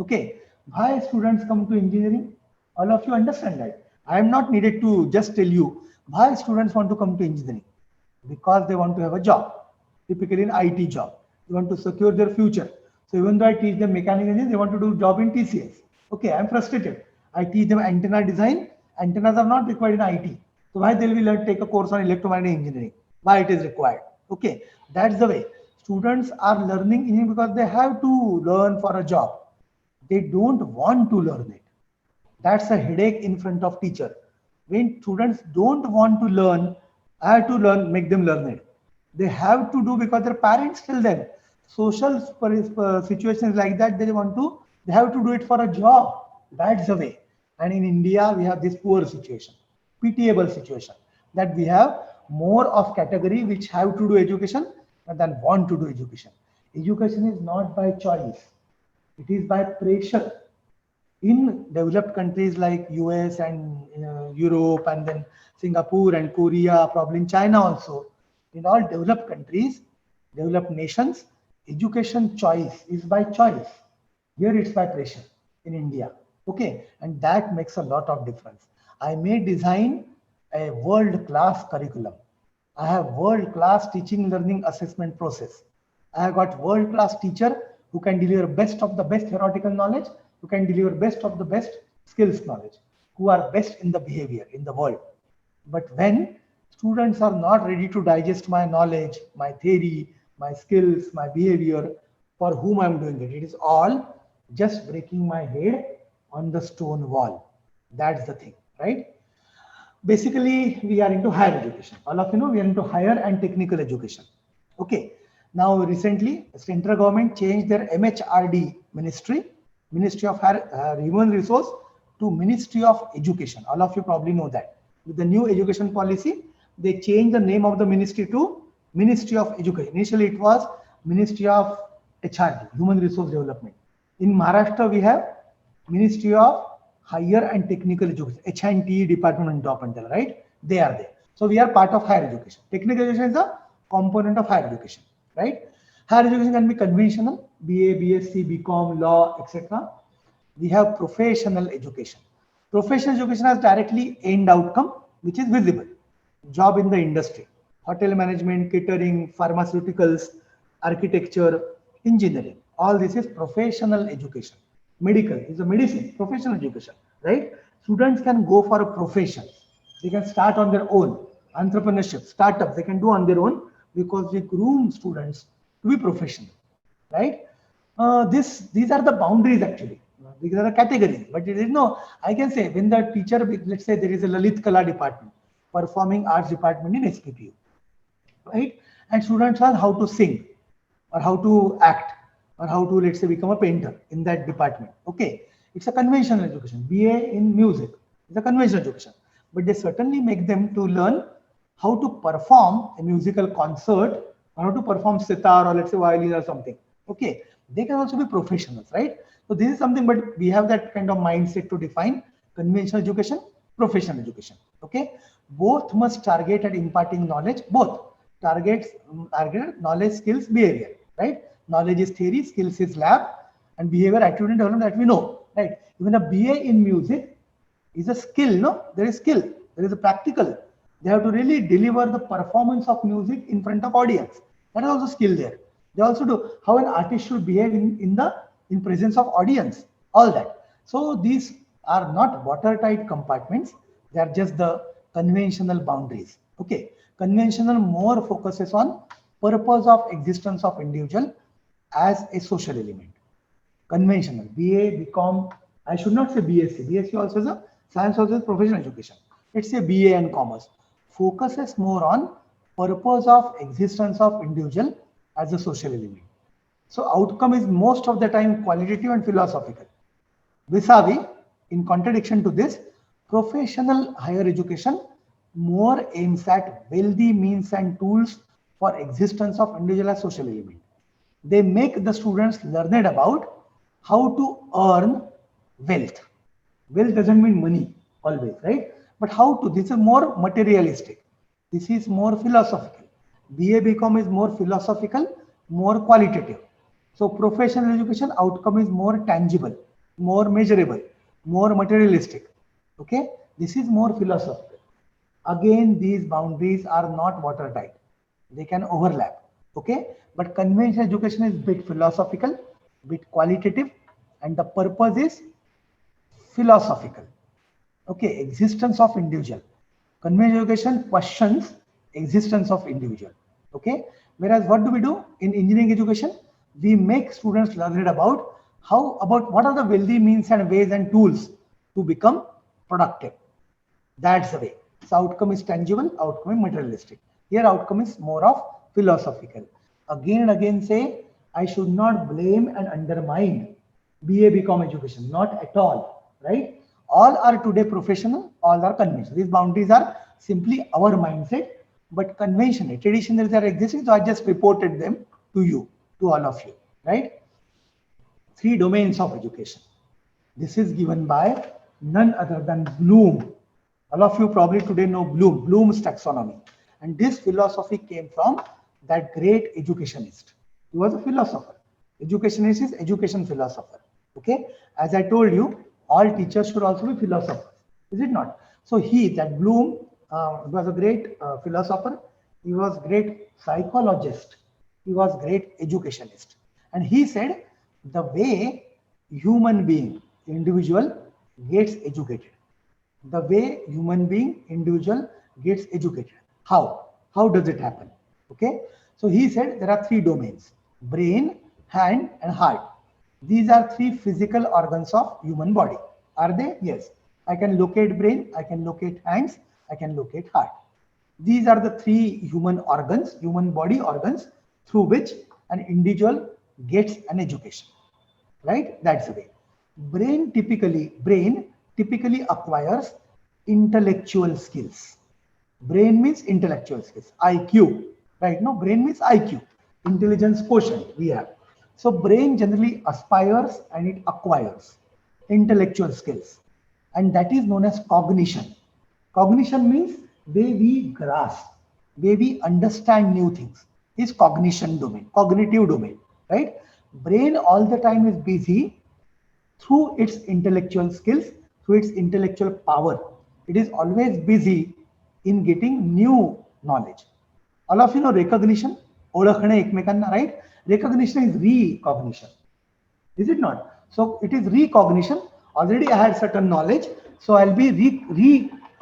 Okay, why students come to engineering? All of you understand that. I am not needed to just tell you why students want to come to engineering. Because they want to have a job, typically an IT job. They want to secure their future. So even though I teach them mechanical engineering, they want to do job in TCS. Okay, I'm frustrated. I teach them antenna design. Antennas are not required in IT. So why they will take a course on electromagnetic engineering? Why it is required? Okay, that's the way. Students are learning engineering because they have to learn for a job. They don't want to learn it. That's a headache in front of teacher. When students don't want to learn, I have to learn, make them learn it. They have to do because their parents tell them. Social situations like that, they have to do it for a job. That's the way. And in India, we have this poor situation, pitiable situation, that we have more of category which have to do education than want to do education. Education is not by choice. It is by pressure. In developed countries like US and Europe, and then Singapore and Korea, probably in China also, in all developed countries, developed nations, education choice is by choice. Here it's by pressure in India. Okay, and that makes a lot of difference. I may design a world-class curriculum. I have world-class teaching learning assessment process. I have got world-class teacher who can deliver best of the best theoretical knowledge, who can deliver best of the best skills knowledge, who are best in the behavior in the world. But when students are not ready to digest my knowledge, my theory, my skills, my behavior, for whom I'm doing it, it is all just breaking my head on the stone wall. That's the thing, right? Basically, we are into higher education. All of you know we are into higher and technical education. Okay. Now, recently, the central government changed their MHRD Ministry of Human Resource to Ministry of Education. All of you probably know that. With the new education policy, they changed the name of the ministry to Ministry of Education. Initially, it was Ministry of HRD, Human Resource Development. In Maharashtra, we have Ministry of Higher and Technical Education, H&T Department on top until, right? They are there. So we are part of higher education. Technical education is a component of higher education, right? Higher education can be conventional, BA, BSc, BCom, law, etc. We have professional education. Professional education has directly end outcome, which is visible. Job in the industry, hotel management, catering, pharmaceuticals, architecture, engineering. All this is professional education. Medical is a medicine, professional education, right? Students can go for a profession. They can start on their own. Entrepreneurship, startups, they can do on their own because we groom students to be professional, right? These are the boundaries actually. These are the categories, but it is no, I can say when the teacher, let's say there is a Lalit Kala department, performing arts department in SPPU, right? And students learn how to sing or how to act or how to, let's say, become a painter in that department. Okay, it's a conventional education. BA in music is a conventional education, but they certainly make them to learn how to perform a musical concert or how to perform sitar or let's say violin or something. Okay, they can also be professionals, right? So this is something, but we have that kind of mindset to define conventional education, professional education. Okay, both must target at imparting knowledge. Both target knowledge, skills, behavior. Right? Knowledge is theory, skills is lab, and behavior, attitude, and development that we know. Right? Even a BA in music is a skill. No, there is skill. There is a practical. They have to really deliver the performance of music in front of audience. That is also skill there. They also do how an artist should behave in presence of audience. All that. So these are not watertight compartments. They are just the conventional boundaries. Okay. Conventional more focuses on purpose of existence of individual as a social element. Conventional, BA, BCom, I should not say BSc. BSc also is a science, also is professional education. Let's say BA and commerce focuses more on purpose of existence of individual as a social element. So outcome is most of the time qualitative and philosophical. Vis-a-vis, in contradiction to this, professional higher education more aims at wealthy means and tools for existence of individual as social element. They make the students learned about how to earn wealth. Wealth doesn't mean money always, right? But how to, this is more materialistic. This is more philosophical. BA BCom is more philosophical, more qualitative. So professional education outcome is more tangible, more measurable, more materialistic. Okay, this is more philosophical. Again, these boundaries are not watertight. They can overlap. Okay, but conventional education is bit philosophical, bit qualitative, and the purpose is philosophical. Okay, existence of individual. Conventional education questions existence of individual. Okay, whereas what do we do in engineering education? We make students learn about what are the wealthy means and ways and tools to become productive. That's the way. So outcome is tangible, outcome is materialistic. Here outcome is more of philosophical. Again and again say, I should not blame and undermine BA BCom education, not at all, right? All are today professional, all are conventional. These boundaries are simply our mindset, but conventional, traditionally they are existing, so I just reported them to you, to all of you, right? 3 domains of education. This is given by none other than Bloom. All of you probably today know Bloom's taxonomy. And this philosophy came from that great educationist. He was a philosopher. Educationist is education philosopher. Okay. As I told you, all teachers should also be philosophers. Is it not? So Bloom was a great philosopher. He was great psychologist. He was great educationist. And he said the way human being, individual gets educated. The way human being, individual gets educated. How? How does it happen? Okay. So he said there are 3 domains: brain, hand, and heart. These are 3 physical organs of human body. Are they? Yes. I can locate brain, I can locate hands, I can locate heart. These are the 3 human organs, human body organs through which an individual gets an education. Right? That's the way. Brain typically acquires intellectual skills. Brain means intellectual skills, IQ, right? No, brain means IQ, intelligence quotient we have. So brain generally aspires and it acquires intellectual skills, and that is known as cognition. Cognition means way we grasp, way we understand new things is cognition domain, cognitive domain, right? Brain all the time is busy through its intellectual skills, through its intellectual power. It is always busy in getting new knowledge. All of you know recognition, ओळखणे एकमेकांना, right? Recognition is recognition. Is it not? So it is recognition. Already I had certain knowledge, so I'll be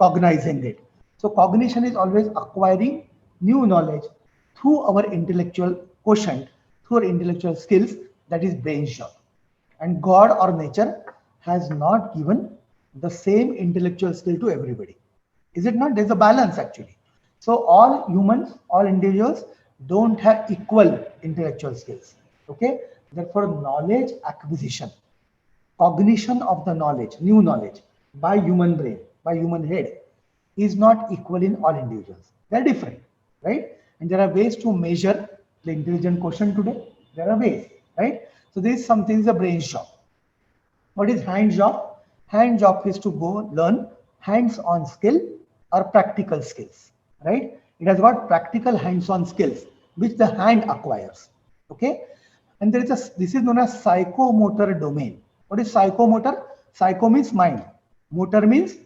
recognizing it. So cognition is always acquiring new knowledge through our intellectual quotient, through our intellectual skills. That is brain's job. And God or nature has not given the same intellectual skill to everybody. Is it not? There's a balance actually. So all humans, all individuals don't have equal intellectual skills. Okay. Therefore, knowledge acquisition, cognition of the knowledge, new knowledge by human brain, by human head is not equal in all individuals. They're different, right? And there are ways to measure the intelligent quotient today. There are ways, right? So this is something is a brain's job. What is hand job? Hand job is to go learn hands-on skill or practical skills, right? It has got practical hands-on skills which the hand acquires. Okay, and there is a this is known as psychomotor domain. What is psychomotor? Psycho means mind. Motor means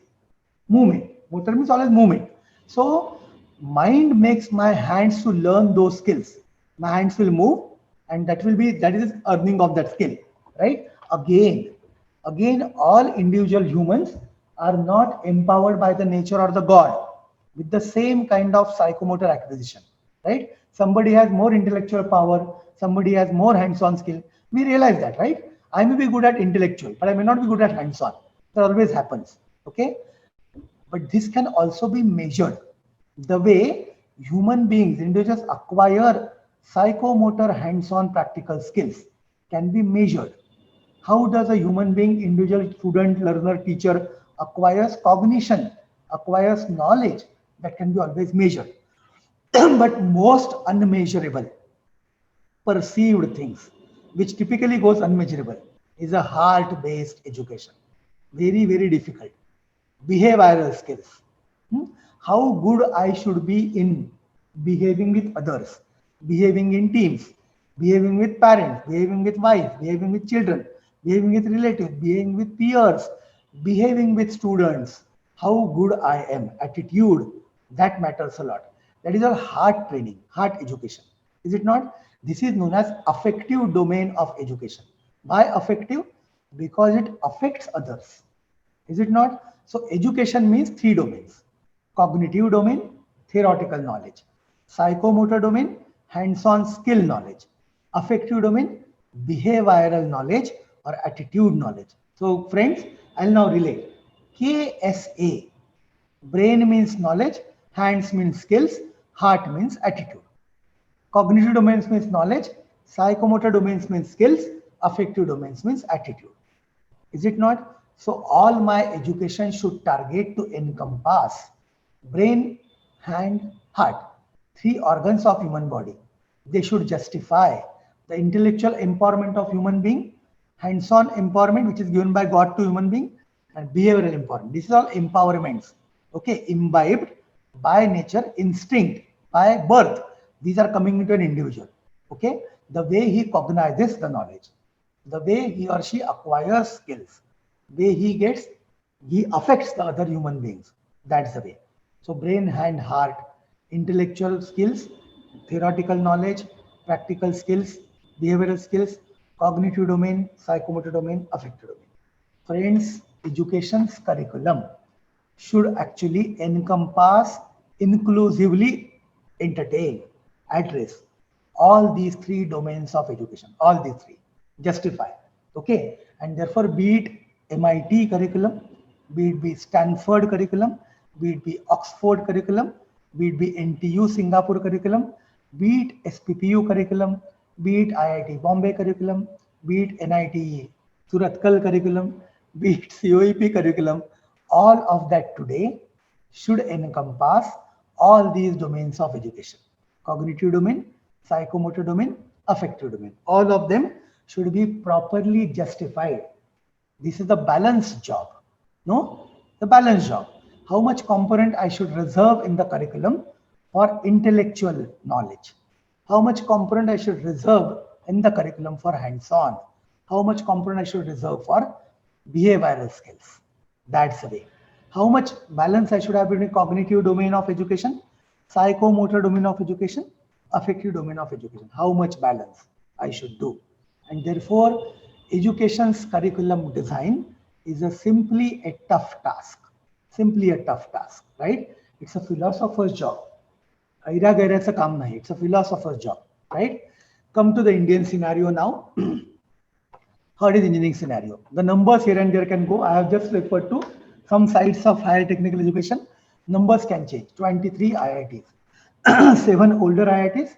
movement. Motor means always movement. So mind makes my hands to learn those skills. My hands will move, and that is earning of that skill, right? Again, all individual humans are not empowered by the nature or the God with the same kind of psychomotor acquisition, right? Somebody has more intellectual power, somebody has more hands-on skill. We realize that, right? I may be good at intellectual, but I may not be good at hands-on. That always happens, okay? But this can also be measured. The way human beings, individuals acquire psychomotor hands-on practical skills can be measured. How does a human being, individual, student, learner, teacher acquires cognition, acquires knowledge that can be always measured? But most unmeasurable, perceived things, which typically goes unmeasurable, is a heart-based education. Very, very difficult. Behavioral skills. How good I should be in behaving with others, behaving in teams, behaving with parents, behaving with wife, behaving with children, behaving with relatives, behaving with peers, behaving with students, how good I am, attitude, that matters a lot. That is all heart training, heart education. Is it not? This is known as affective domain of education. Why affective? Because it affects others. Is it not? So education means three domains: cognitive domain, theoretical knowledge; psychomotor domain, hands-on skill knowledge; affective domain, behavioral knowledge or attitude knowledge. So friends, I'll now relate. KSA, brain means knowledge, hands means skills, heart means attitude. Cognitive domains means knowledge, psychomotor domains means skills, affective domains means attitude. Is it not? So all my education should target to encompass brain, hand, heart, three organs of human body. They should justify the intellectual empowerment of human being, hands-on empowerment which is given by God to human being, and behavioral empowerment. This is all empowerments. Okay, imbibed by nature, instinct, by birth. These are coming into an individual. Okay, the way he cognizes the knowledge, the way he or she acquires skills, way he affects the other human beings. That's the way. So brain, hand, heart, intellectual skills, theoretical knowledge, practical skills, behavioral skills, cognitive domain, psychomotor domain, affective domain. Friends, education's curriculum should actually encompass, inclusively entertain, address all these three domains of education, all these three, justify. Okay, and therefore be it MIT curriculum, be it be Stanford curriculum, be it be Oxford curriculum, be it be NTU Singapore curriculum, be it SPPU curriculum, be it IIT Bombay curriculum, be it NIT Surathkal curriculum, be it COEP curriculum, all of that today should encompass all these domains of education: cognitive domain, psychomotor domain, affective domain. All of them should be properly justified. This is the balance job. No, the balance job. How much component I should reserve in the curriculum for intellectual knowledge? How much component I should reserve in the curriculum for hands-on? How much component I should reserve for behavioral skills? That's the way. How much balance I should have between cognitive domain of education, psychomotor domain of education, affective domain of education? How much balance I should do? And therefore, education's curriculum design is simply a tough task. Simply a tough task, right? It's a philosopher's job. It's a philosopher's job, right? Come to the Indian scenario now. Third is engineering scenario. The numbers here and there can go. I have just referred to some sites of higher technical education. Numbers can change. 23 IITs, 7 older IITs,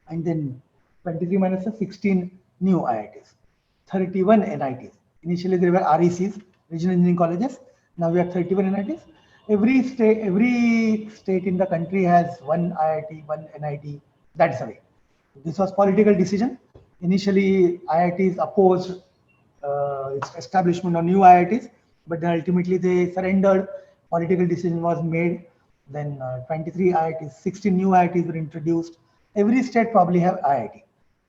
and then 23 minus 16 new IITs, 31 NITs. Initially there were RECs, regional engineering colleges. Now we have 31 NITs. Every state in the country has one IIT, one NIT. That's the way. This was political decision. Initially, IITs opposed its establishment of new IITs, but then ultimately they surrendered. Political decision was made. Then 23 IITs, 16 new IITs were introduced. Every state probably have IIT.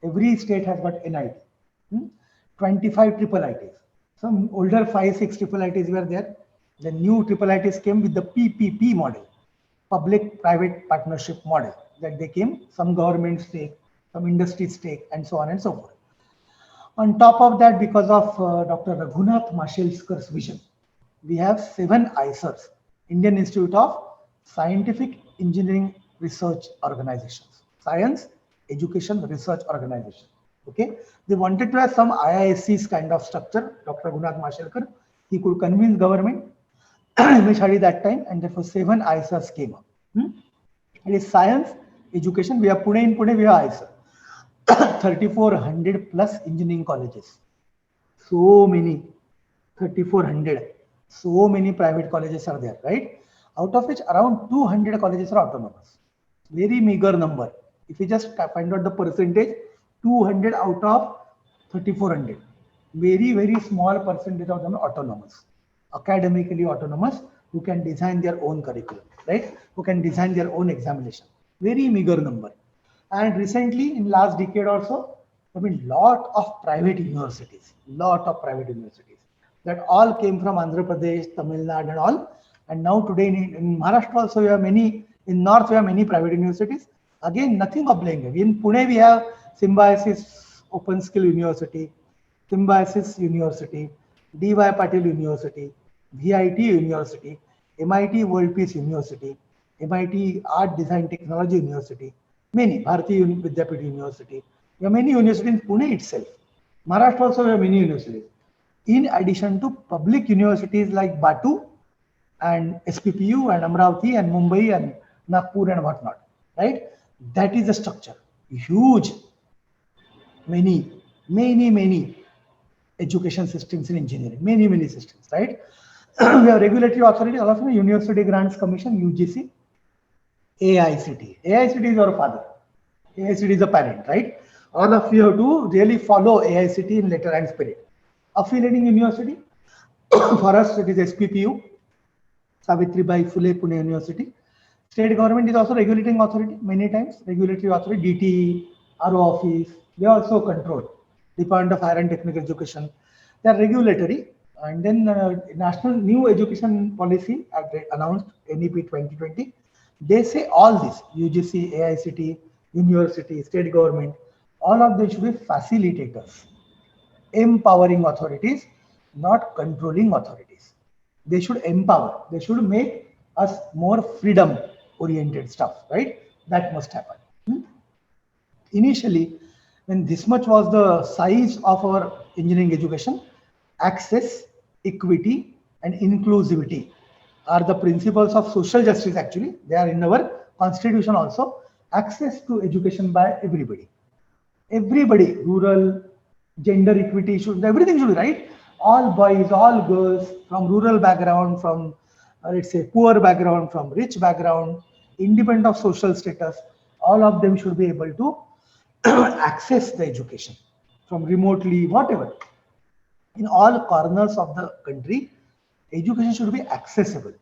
Every state has got NIT. 25 triple ITs. Some older 5-6 triple ITs were there. The new triple ITs came with the PPP model, public-private partnership model, that they came, some government stake, some industry stake, and so on and so forth. On top of that, because of Dr. Raghunath Mashelkar's vision, we have 7 ISERs, Indian Institute of Scientific Engineering Research Organizations, Science Education Research Organization. Okay, they wanted to have some IISCs kind of structure. Dr. Raghunath Mashelkar, he could convince government, MHRD that time, and therefore 7 ISERs came up. It is science, education. We have Pune, in Pune we have ISER. 3,400 plus engineering colleges. So many, 3,400. So many private colleges are there, right? Out of which around 200 colleges are autonomous. Very meager number. If you just find out the percentage, 200 out of 3,400. Very, very small percentage of them are autonomous, academically autonomous, who can design their own curriculum, right? Who can design their own examination. Very meager number. And recently, in last decade or so, I mean, lot of private universities that all came from Andhra Pradesh, Tamil Nadu and all. And now today in Maharashtra also we have many, in North we have many private universities. Again, nothing of blame. In Pune we have Symbiosis Open Skill University, Symbiosis University, D.Y. Patil University, VIT University, MIT World Peace University, MIT Art Design Technology University, many, Bharati Vidyapit University. We have many universities in Pune itself. Maharashtra also we have many universities. In addition to public universities like Batu and SPPU and Amravati and Mumbai and Nagpur and whatnot, right? That is the structure. Huge, many education systems in engineering, many systems, right? We have regulatory authority, all of them, University Grants Commission, UGC, AICT. AICT is our father. AICT is a parent, right? All of you have to really follow AICT in letter and spirit. Affiliating university, for us it is SPPU, Savitribai Phule Pune University. State government is also regulating authority many times, regulatory authority, DTE, RO office, they also control. Department of Higher and Technical Education, they are regulatory. And then National New Education Policy announced, NEP 2020. They say all this, UGC, AICT, university, state government, all of them should be facilitators, empowering authorities, not controlling authorities. They should empower, they should make us more freedom oriented stuff, right? That must happen. Initially, when this much was the size of our engineering education, access, equity, and inclusivity are the principles of social justice. Actually, they are in our constitution also. Access to education by everybody. Everybody, rural, gender equity, should, everything should be, right? All boys, all girls, from rural background, from let's say poor background, from rich background, independent of social status, all of them should be able to access the education from remotely, whatever. In all corners of the country, education should be accessible.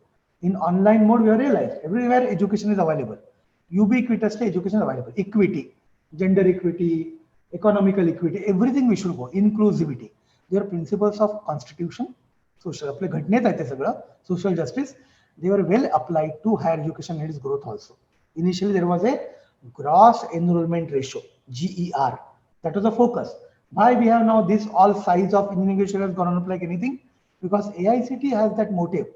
In online mode, we have realized everywhere education is available. Ubiquitously education is available. Equity, gender equity, economical equity, everything we should go. Inclusivity. They are principles of constitution, social, social justice. They were well applied to higher education and its growth also. Initially, there was a gross enrollment ratio, GER. That was the focus. Why we have now this all size of engineering education has gone up like anything? Because AICT has that motive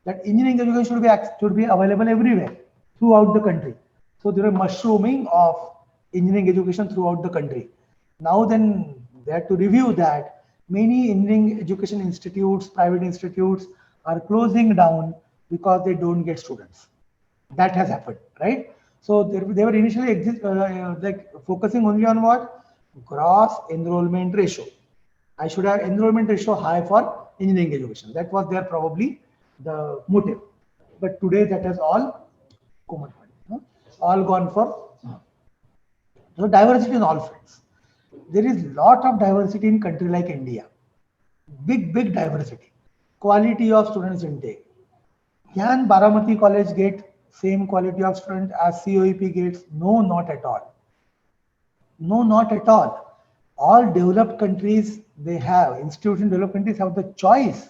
that engineering education should be available everywhere throughout the country. So there is mushrooming of engineering education throughout the country. Now then, They had to review that. Many engineering education institutes, private institutes are closing down because they don't get students. That has happened, right? So they were initially like focusing only on what? Gross enrollment ratio. I should have enrollment ratio high for engineering education. That was their probably the motive. But today that has all commodified, all gone for. So diversity on all fronts. There is lot of diversity in country like India. Big diversity. Quality of students intake. Can Baramati College get same quality of student as COEP gets? No, not at all. No, not at all. All developed countries, they have, institutions in developed countries have the choice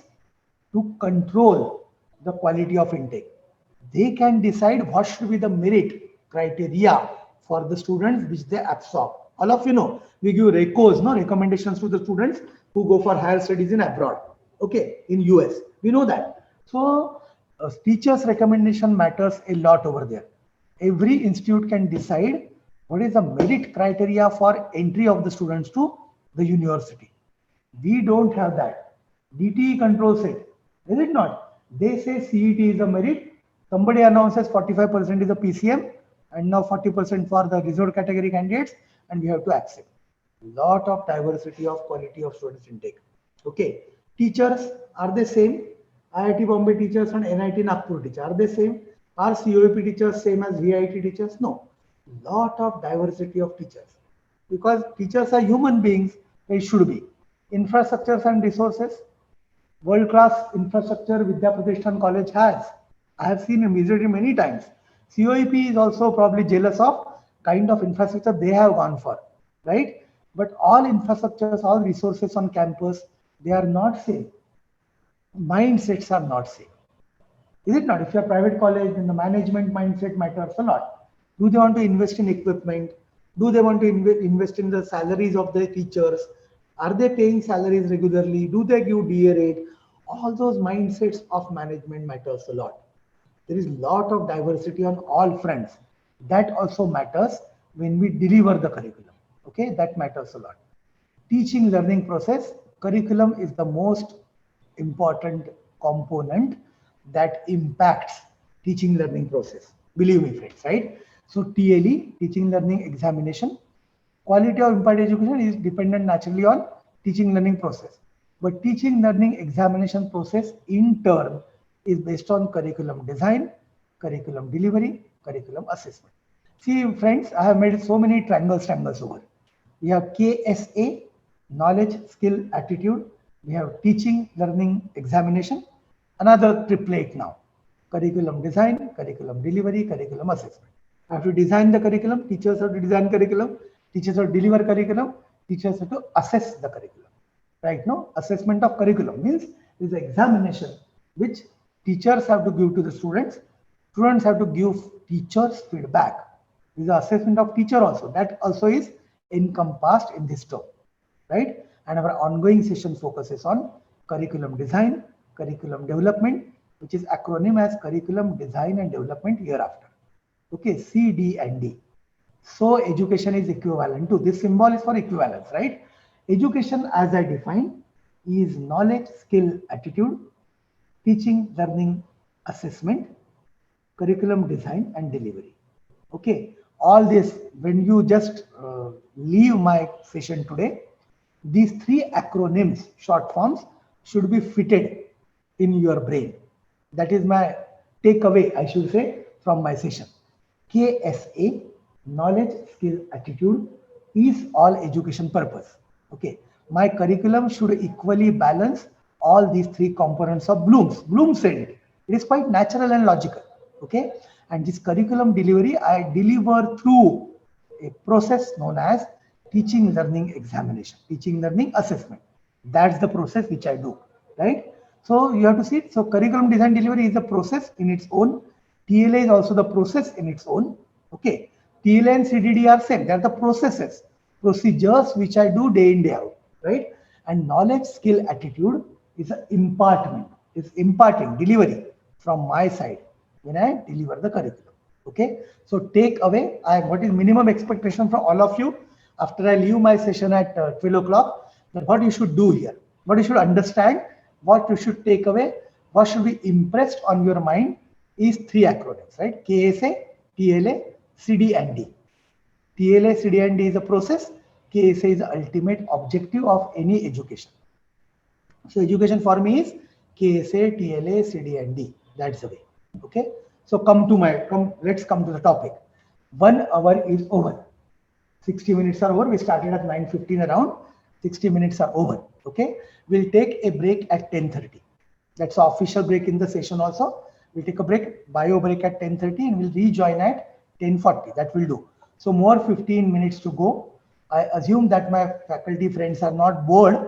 to control the quality of intake. They can decide what should be the merit criteria for the students which they absorb. All of you know, we give RECOs, no, recommendations to the students who go for higher studies in abroad, okay, in US. We know that. So teachers' recommendation matters a lot over there. Every institute can decide what is the merit criteria for entry of the students to the university. We don't have that. DTE controls it, is it not? They say CET is a merit. Somebody announces 45% is a PCM and now 40% for the reserved category candidates, and we have to accept. Lot of diversity of quality of students intake. Okay, teachers, are they same? IIT Bombay teachers and NIT Nagpur teachers, are they same? Are COEP teachers same as VIT teachers? No. Lot of diversity of teachers, because teachers are human beings. They should be. Infrastructures and resources, world-class infrastructure Vidya Pratishthan College has. I have seen and visited many times. COEP is also probably jealous of kind of infrastructure they have gone for, right? But all infrastructures, all resources on campus, they are not same. Mindsets are not same. Is it not? If you're a private college, then the management mindset matters a lot. Do they want to invest in equipment? Do they want to invest in the salaries of their teachers? Are they paying salaries regularly? Do they give DA rate? All those mindsets of management matters a lot. There is a lot of diversity on all fronts. That also matters when we deliver the curriculum. Okay, that matters a lot. Teaching learning process, curriculum is the most important component that impacts teaching learning process. Believe me, friends, right? So TLE, teaching learning examination, quality of imparted education is dependent naturally on teaching learning process. But teaching learning examination process in turn is based on curriculum design, curriculum delivery, curriculum assessment. See, friends, I have made so many triangles over. We have KSA, knowledge, skill, attitude. We have teaching, learning, examination. Another triplet now. Curriculum design, curriculum delivery, curriculum assessment. I have to design the curriculum. Teachers have to design curriculum. Teachers have to deliver curriculum. Teachers have to assess the curriculum. Right now, assessment of curriculum means is the examination which teachers have to give to the students. Students have to give teachers feedback. This is the assessment of teacher also. That also is encompassed in this term, right? And our ongoing session focuses on curriculum design, curriculum development, which is acronym as curriculum design and development hereafter. Okay, C, D, and D. So education is equivalent to this symbol is for equivalence, right? Education, as I define, is knowledge, skill, attitude, teaching, learning, assessment, curriculum design, and delivery. Okay, all this, when you just leave my session today, these three acronyms, short forms, should be fitted in your brain. That is my takeaway, I should say, from my session. KSA, knowledge, skill, attitude, is all education purpose. Okay, my curriculum should equally balance all these three components of Bloom's. Bloom said it. It is quite natural and logical. Okay, and this curriculum delivery I deliver through a process known as teaching learning examination, teaching learning assessment. That's the process which I do, right? So you have to see it. So curriculum design delivery is the process in its own. TLA is also the process in its own. Okay, TLA and CDD are same. They are the processes, procedures which I do day in, day out, right? And knowledge, skill, attitude is an impartment, is imparting, delivery from my side when I deliver the curriculum. Okay, so take away, what is minimum expectation from all of you after I leave my session at 12 o'clock? that what you should do here, what you should understand, what you should take away, what should be impressed on your mind is 3 acronyms, right? KSA, TLA, CD and D. TLA, CD and D is a process. KSA is the ultimate objective of any education. So education for me is KSA, TLA, CD and D. That's the way. Okay. So let's come to the topic. 1 hour is over. 60 minutes are over. We started at 9:15 around. 60 minutes are over. Okay. We'll take a break at 10:30. That's the official break in the session also. We'll take a break, bio break at 10:30 and we'll rejoin at 10:40. That will do. So more 15 minutes to go. I assume that my faculty friends are not bored.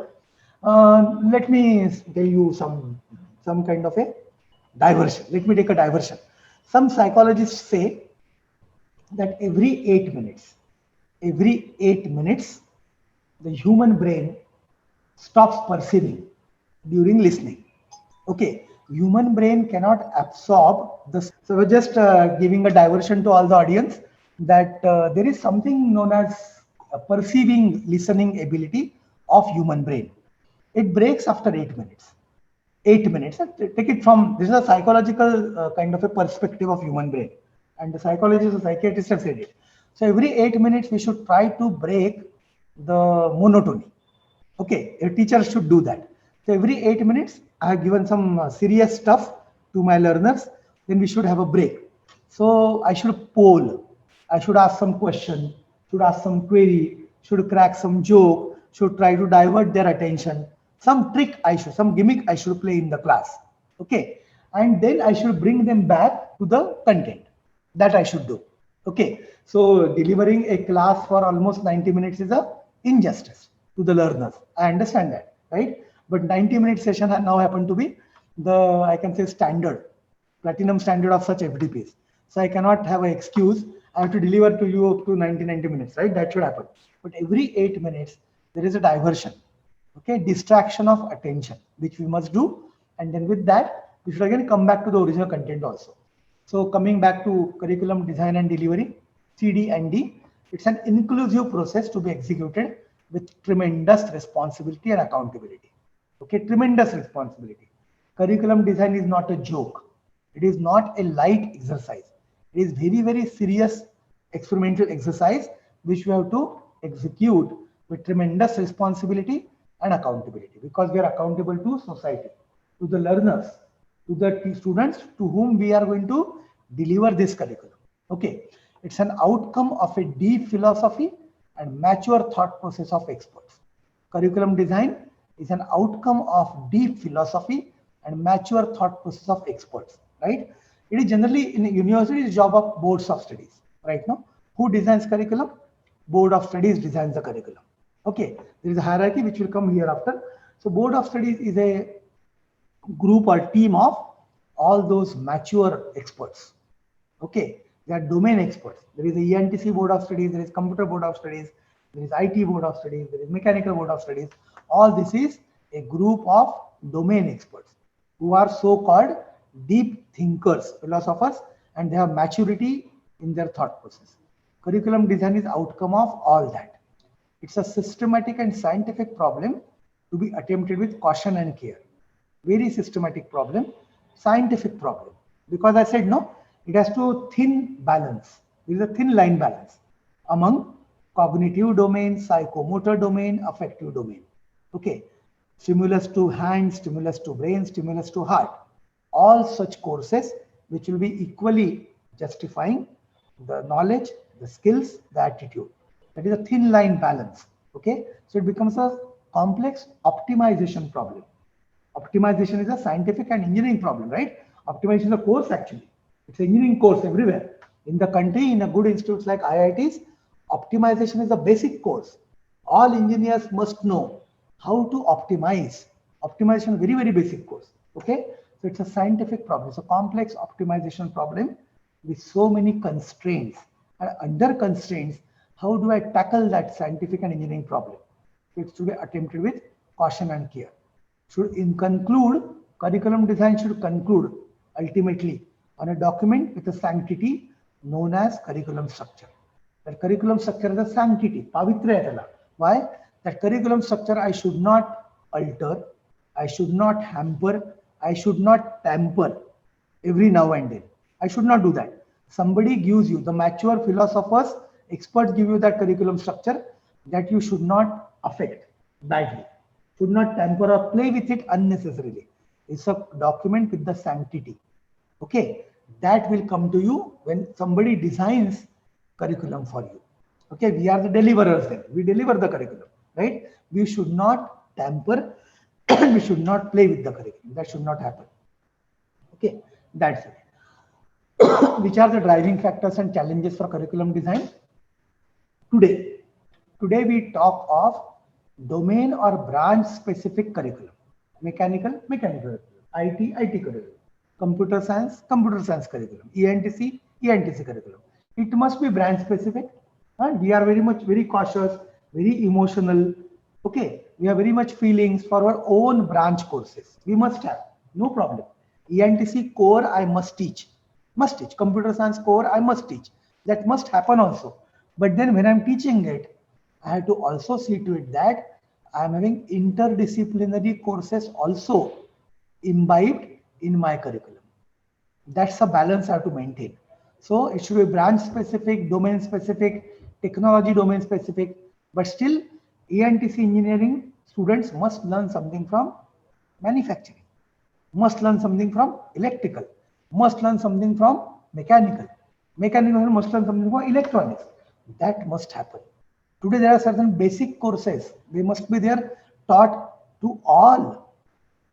Let me tell you some kind of a diversion. Let me take a diversion. Some psychologists say that every 8 minutes, the human brain stops perceiving during listening. Okay, human brain cannot absorb this. So we're just giving a diversion to all the audience that there is something known as a perceiving listening ability of human brain. It breaks after 8 minutes. 8 minutes. Take it from, this is a psychological kind of a perspective of human brain. And the psychologists and psychiatrists have said it. So every 8 minutes, we should try to break the monotony. Okay, a teacher should do that. So every 8 minutes, I have given some serious stuff to my learners. Then we should have a break. So I should poll. I should ask some question, should ask some query, should crack some joke, should try to divert their attention. Some trick some gimmick I should play in the class. Okay. And then I should bring them back to the content that I should do. Okay. So delivering a class for almost 90 minutes is a injustice to the learners. I understand that, right? But 90-minute session has now happened to be the, I can say, platinum standard of such FDPs. So I cannot have an excuse. I have to deliver to you up to 90 minutes, right? That should happen. But every 8 minutes, there is a diversion. Okay, distraction of attention, which we must do. And then with that, we should again come back to the original content also. So coming back to curriculum design and delivery, CD and D, it's an inclusive process to be executed with tremendous responsibility and accountability. Okay, tremendous responsibility. Curriculum design is not a joke. It is not a light exercise. It is very, very serious experimental exercise which we have to execute with tremendous responsibility and accountability, because we are accountable to society, to the learners, to the students to whom we are going to deliver this curriculum. Okay, it's an outcome of a deep philosophy and mature thought process of experts. Curriculum design is an outcome of deep philosophy and mature thought process of experts, right? It is generally in a university the job of boards of studies, right? Now, who designs curriculum? Board of studies designs the curriculum. Okay, there is a hierarchy which will come hereafter. So board of studies is a group or team of all those mature experts. Okay, they are domain experts. There is a ENTC board of studies, there is computer board of studies, there is IT board of studies, there is mechanical board of studies. All this is a group of domain experts who are so-called deep thinkers, philosophers, and they have maturity in their thought process. Curriculum design is outcome of all that. It's a systematic and scientific problem to be attempted with caution and care. Very systematic problem, scientific problem. Because I said no, it has to thin balance. There is a thin line balance among cognitive domain, psychomotor domain, affective domain. Okay, stimulus to hand, stimulus to brain, stimulus to heart. All such courses which will be equally justifying the knowledge, the skills, the attitude. That is a thin line balance. Okay, so it becomes a complex optimization problem. Optimization is a scientific and engineering problem, right? Optimization is a course actually. It's an engineering course everywhere. In the country, in a good institutes like IITs, optimization is a basic course. All engineers must know how to optimize. Optimization is a very, very basic course. Okay, so it's a scientific problem. It's a complex optimization problem with so many constraints. And under constraints, how do I tackle that scientific and engineering problem? So it's to be attempted with caution and care. Curriculum design should conclude ultimately on a document with a sanctity known as curriculum structure. That curriculum structure is a sanctity, pavitrya. Why? That curriculum structure I should not alter, I should not hamper, I should not tamper every now and then. I should not do that. Somebody gives you, the mature philosophers, experts give you that curriculum structure that you should not affect badly, should not tamper or play with it unnecessarily. It's a document with the sanctity. Okay, that will come to you when somebody designs curriculum for you. Okay, we are the deliverers then. We deliver the curriculum, right? We should not tamper, we should not play with the curriculum. That should not happen. Okay, that's it. Which are the driving factors and challenges for curriculum design? Today we talk of domain or branch specific curriculum. Mechanical curriculum. IT curriculum. Computer science curriculum. ENTC curriculum. It must be branch specific. And we are very cautious, very emotional. Okay, we have very much feelings for our own branch courses. We must have, no problem. ENTC core I must teach. Computer science core I must teach. That must happen also. But then when I'm teaching it, I have to also see to it that I'm having interdisciplinary courses also imbibed in my curriculum. That's a balance I have to maintain. So it should be branch specific, domain specific, technology domain specific, but still ENTC engineering students must learn something from manufacturing, must learn something from electrical, must learn something from mechanical must learn something from electronics. That must happen. Today there are certain basic courses, they must be there taught to all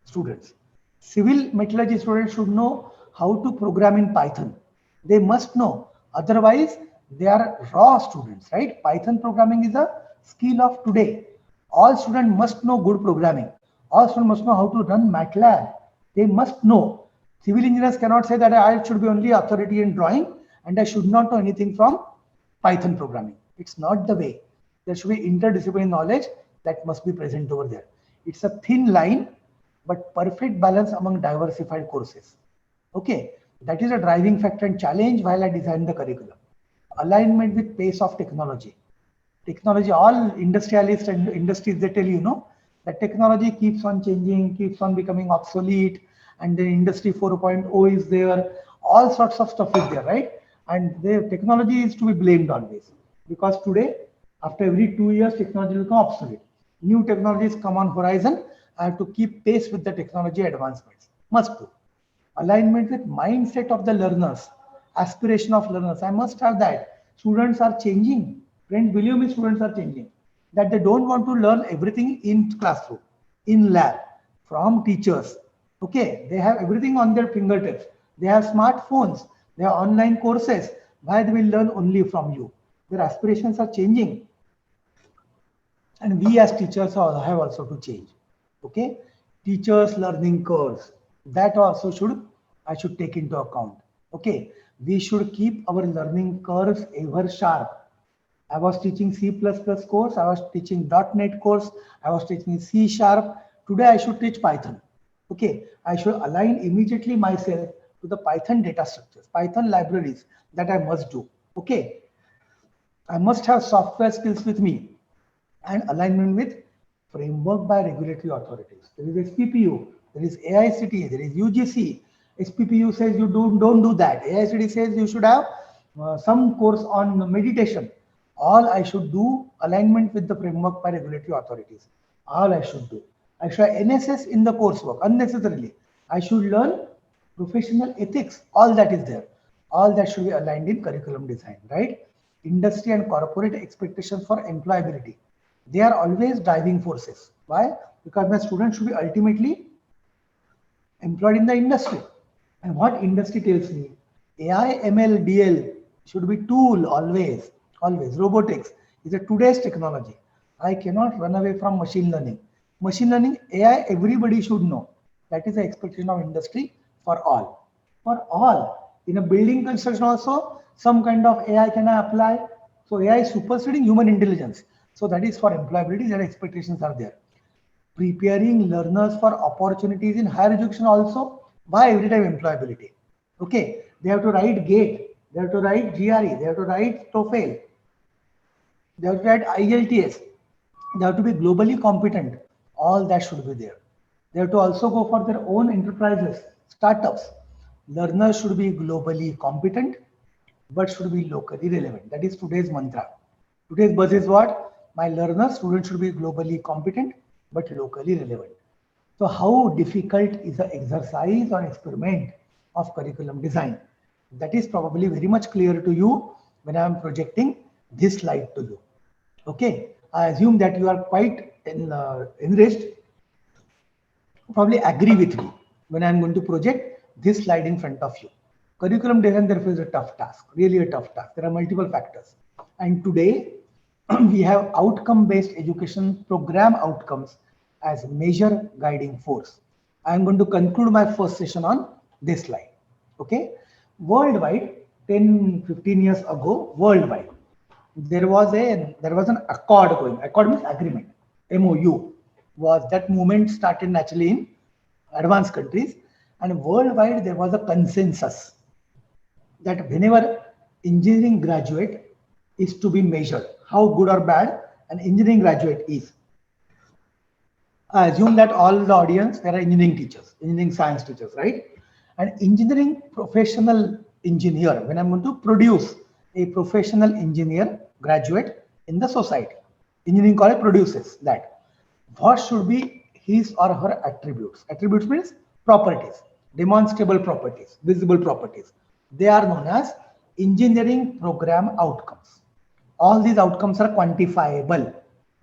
students. Civil metallurgy students should know how to program in Python. They must know, otherwise they are raw students, right? Python programming is a skill of today. All students must know good programming. All students must know how to run MATLAB. They must know. Civil engineers cannot say that I should be only authority in drawing and I should not know anything from Python programming. It's not the way. There should be interdisciplinary knowledge that must be present over there. It's a thin line, but perfect balance among diversified courses. Okay, that is a driving factor and challenge while I design the curriculum. Alignment with pace of technology. Technology, all industrialists and industries, they tell you, no, that technology keeps on changing, keeps on becoming obsolete, and then industry 4.0 is there, all sorts of stuff is there, right? And the technology is to be blamed always, because today, after every 2 years, technology will become obsolete. New technologies come on horizon. I have to keep pace with the technology advancements. Must do. Alignment with mindset of the learners, aspiration of learners. I must have that. Students are changing. Friends, believe me, students are changing. That they don't want to learn everything in classroom, in lab, from teachers. Okay, they have everything on their fingertips. They have smartphones. They have online courses. Why they will learn only from you? Their aspirations are changing. And we as teachers have also to change. Okay, teachers learning curves, that also I should take into account. Okay, we should keep our learning curves ever sharp. I was teaching C++ course, I was teaching .NET course, I was teaching C#. Today I should teach Python. Okay, I should align immediately myself to the Python data structures, Python libraries that I must do. Okay, I must have software skills with me and alignment with framework by regulatory authorities. There is SPPU, there is AICTE, there is UGC. SPPU says you don't do that. AICTE says you should have some course on meditation. All I should do, alignment with the framework by regulatory authorities. All I should do. I should have NSS in the coursework unnecessarily. I should learn professional ethics. All that is there. All that should be aligned in curriculum design, right? Industry and corporate expectations for employability. They are always driving forces. Why? Because my students should be ultimately employed in the industry. And what industry tells me? AI, ML, DL should be tool always. Robotics is a today's technology. I cannot run away from machine learning. Machine learning, AI, everybody should know. That is the expectation of industry for all. For all. In a building construction also, some kind of AI can I apply. So AI is superseding human intelligence. So that is for employability, that expectations are there. Preparing learners for opportunities in higher education also. Why every time employability? Okay, they have to write GATE, they have to write GRE, they have to write TOEFL, they have to write IELTS. They have to be globally competent. All that should be there. They have to also go for their own enterprises, startups. Learners should be globally competent, but should be locally relevant. That is today's mantra. Today's buzz is what? My learners, students should be globally competent, but locally relevant. So how difficult is the exercise or experiment of curriculum design? That is probably very much clear to you when I am projecting this slide to you. Okay, I assume that you are quite enriched, probably agree with me when I'm going to project this slide in front of you. Curriculum design, therefore, is a tough task, really a tough task. There are multiple factors. And today, we have outcome-based education program outcomes as major guiding force. I'm going to conclude my first session on this slide. Okay, worldwide, 10-15 years ago, worldwide, there was an accord going. Accord means agreement. MOU was that movement started naturally in advanced countries, and worldwide there was a consensus that whenever engineering graduate is to be measured, how good or bad an engineering graduate is. I assume that all the audience, there are engineering teachers, engineering science teachers, right? An engineering professional engineer, when I'm going to produce a professional engineer graduate in the society, engineering college produces that. What should be his or her attributes? Attributes means properties, demonstrable properties, visible properties. They are known as engineering program outcomes. All these outcomes are quantifiable,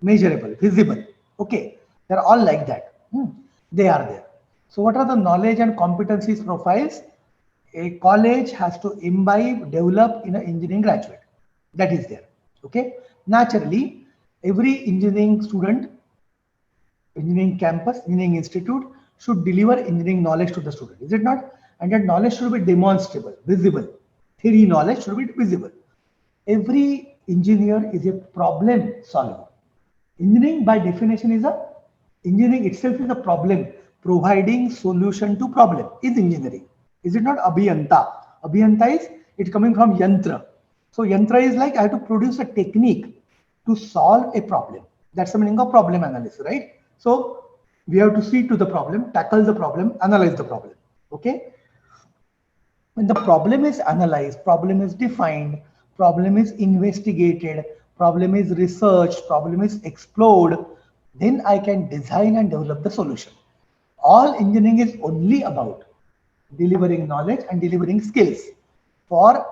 measurable, visible. Okay, they're all like that. They are there. So what are the knowledge and competencies profiles a college has to imbibe, develop in an engineering graduate? That is there. Okay, naturally, every engineering student, engineering campus, engineering institute should deliver engineering knowledge to the student, is it not? And that knowledge should be demonstrable, visible. Theory knowledge should be visible. Every engineer is a problem solver. Engineering by definition is engineering itself is a problem. Providing solution to problem is engineering. Is it not? Abhiyanta. Abhiyanta is, it's coming from yantra. So yantra is like I have to produce a technique to solve a problem. That's the meaning of problem analysis, right? So we have to see to the problem, tackle the problem, analyze the problem. Okay. When the problem is analyzed, problem is defined, problem is investigated, problem is researched, problem is explored, then I can design and develop the solution. All engineering is only about delivering knowledge and delivering skills for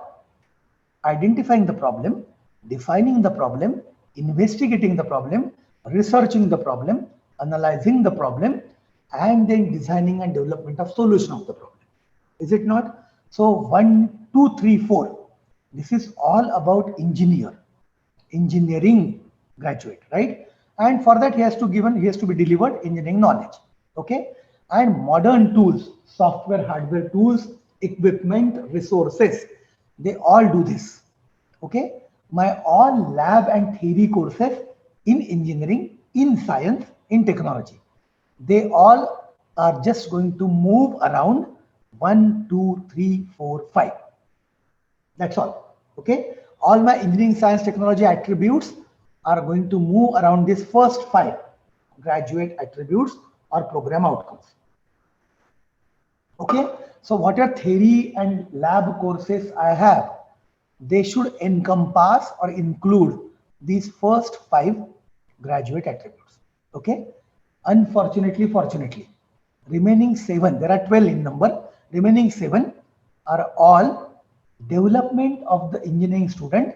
identifying the problem, defining the problem, investigating the problem, researching the problem, analyzing the problem, and then designing and development of solution of the problem. Is it not? So 1, 2, 3, 4. This is all about engineering graduate, right? And for that he has to be delivered engineering knowledge. Okay. And modern tools, software, hardware tools, equipment, resources, they all do this. Okay. My all lab and theory courses in engineering, in science, in technology, they all are just going to move around 1, 2, 3, 4, 5. That's all. Okay. All my engineering, science, technology attributes are going to move around these first 5 graduate attributes or program outcomes. Okay. So what are theory and lab courses I have? They should encompass or include these first 5 graduate attributes. Okay. Unfortunately, fortunately, remaining 7, there are 12 in number, remaining 7 are all development of the engineering student,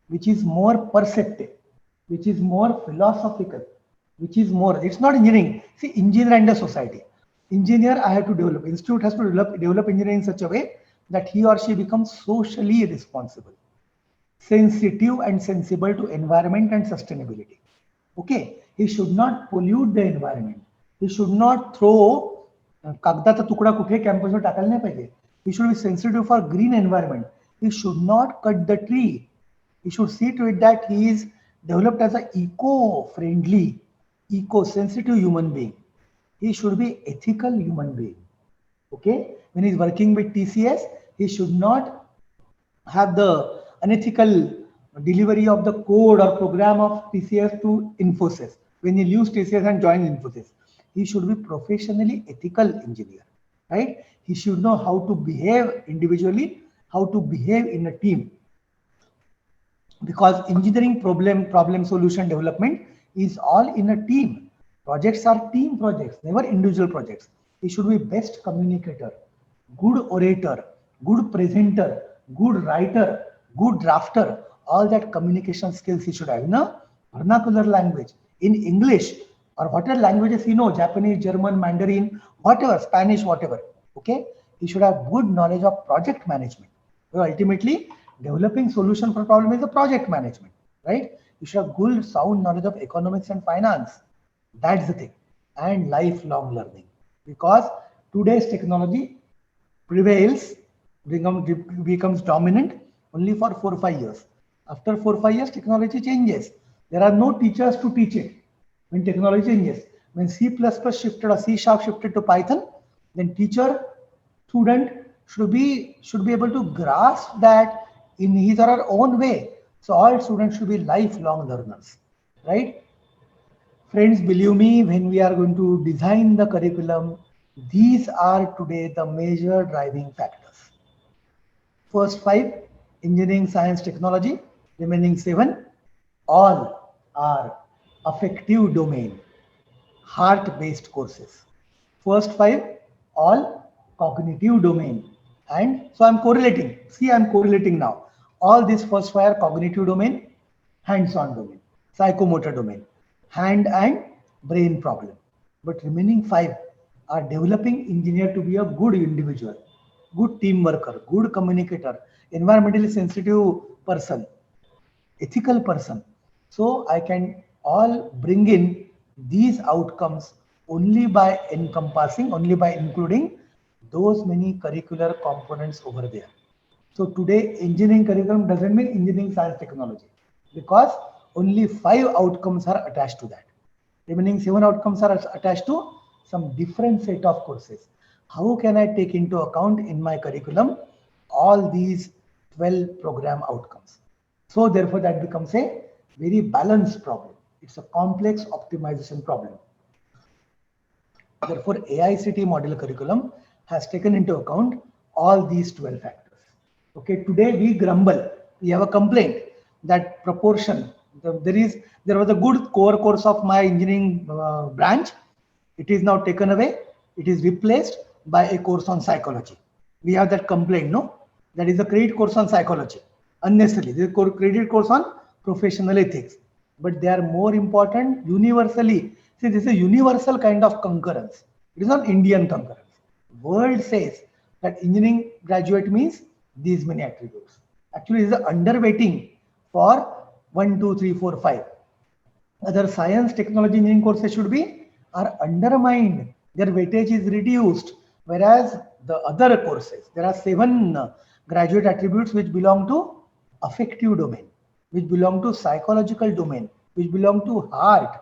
which is more perceptive, which is more philosophical, which is more, it's not engineering. See, engineer and the society. Engineer, I have to develop, institute has to develop engineering in such a way that he or she becomes socially responsible, sensitive and sensible to environment and sustainability. Okay, he should not pollute the environment. He should not throw कागदाचा तुकडा कुठे कॅम्पसवर टाकायला नाही पाहिजे. He should be sensitive for green environment. He should not cut the tree. He should see to it that he is developed as an eco-friendly, eco-sensitive human being. He should be ethical human being. Okay, when he's working with TCS, he should not have the unethical delivery of the code or program of TCS to Infosys. When he leaves TCS and joins Infosys, he should be professionally ethical engineer, right? He should know how to behave individually, how to behave in a team, because engineering problem solution development is all in a team. Projects are team projects, never individual projects. He should be best communicator, good orator, good presenter, good writer, good drafter. All that communication skills he should have in a vernacular language, in English, or whatever languages he know, Japanese, German, Mandarin, whatever, Spanish, whatever. Okay, he should have good knowledge of project management. So ultimately, developing solution for problem is a project management, right? You should have good sound knowledge of economics and finance. That's the thing. And lifelong learning. Because today's technology prevails, becomes dominant only for 4 or 5 years. After 4 or 5 years, technology changes. There are no teachers to teach it. When technology changes, when C++ shifted or C# shifted to Python, then teacher, student should be able to grasp that in his or her own way. So all students should be lifelong learners, right? Friends, believe me, when we are going to design the curriculum, these are today the major driving factors. First 5, engineering, science, technology. Remaining 7, all are affective domain, heart-based courses. First 5, all cognitive domain. And so I'm correlating. See, I'm correlating now. All these first 5 are cognitive domain, hands-on domain, psychomotor domain, hand and brain problem. But remaining 5 are developing engineer to be a good individual, good team worker, good communicator, environmentally sensitive person, ethical person. So I can all bring in these outcomes only by encompassing, only by including those many curricular components over there. So today engineering curriculum doesn't mean engineering, science, technology, because only 5 outcomes are attached to that. Remaining 7 outcomes are attached to some different set of courses. How can I take into account in my curriculum all these 12 program outcomes? So therefore that becomes a very balanced problem. It's a complex optimization problem. Therefore, AICTE modular curriculum has taken into account all these 12 factors. Okay, today we grumble, we have a complaint that proportion, there was a good core course of my engineering branch. It is now taken away. It is replaced by a course on psychology. We have that complaint, no? That is a credit course on psychology. Unnecessarily, there is a credit course on professional ethics. But they are more important universally. See, this is a universal kind of concurrence. It is not Indian concurrence. World says that engineering graduate means these many attributes. Actually, it is an underweighting for 1, 2, 3, 4, 5. Other science, technology, engineering courses are undermined. Their weightage is reduced. Whereas the other courses, there are 7 graduate attributes which belong to affective domain, which belong to psychological domain, which belong to heart.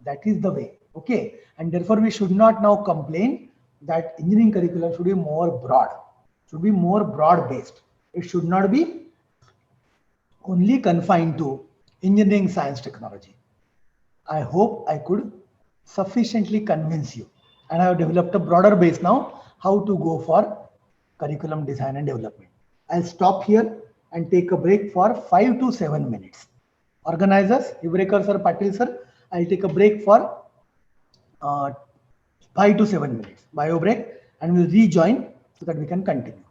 That is the way. Okay. And therefore we should not now complain that engineering curriculum should be more broad, should be more broad based. It should not be only confined to engineering, science, technology. I hope I could sufficiently convince you, and I have developed a broader base now how to go for curriculum design and development. I'll stop here and take a break for 5 to 7 minutes. Organizers, Hivrekar sir, Patil sir, I'll take a break for 5 to 7 minutes, bio break, and we'll rejoin so that we can continue.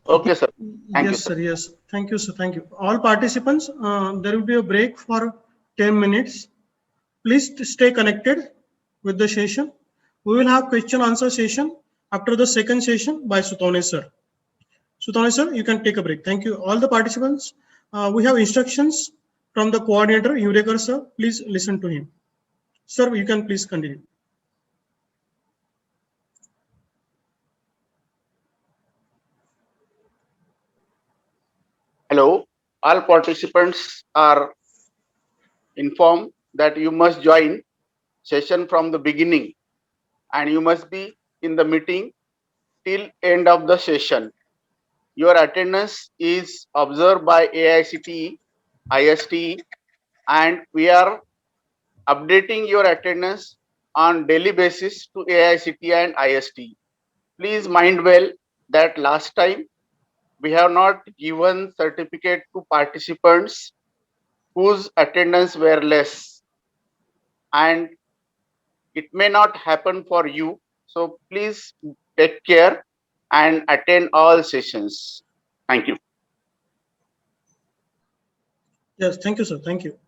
Okay, sir. Thank you, Yes, sir. Yes. Thank you, sir. Thank you. All participants, there will be a break for 10 minutes. Please stay connected with the session. We will have question answer session after the second session by Sutone sir. Sutone sir, you can take a break. Thank you. All the participants, we have instructions from the coordinator, Hivrekar sir. Please listen to him. Sir, you can please continue. Hello, all participants are informed that you must join session from the beginning and you must be in the meeting till end of the session. Your attendance is observed by AICTE ISTE, and we are updating your attendance on daily basis to AICTE and ISTE. Please mind well that last time we have not given certificate to participants whose attendance were less, and it may not happen for you. So please take care and attend all sessions. Thank you. Yes, thank you, sir. Thank you.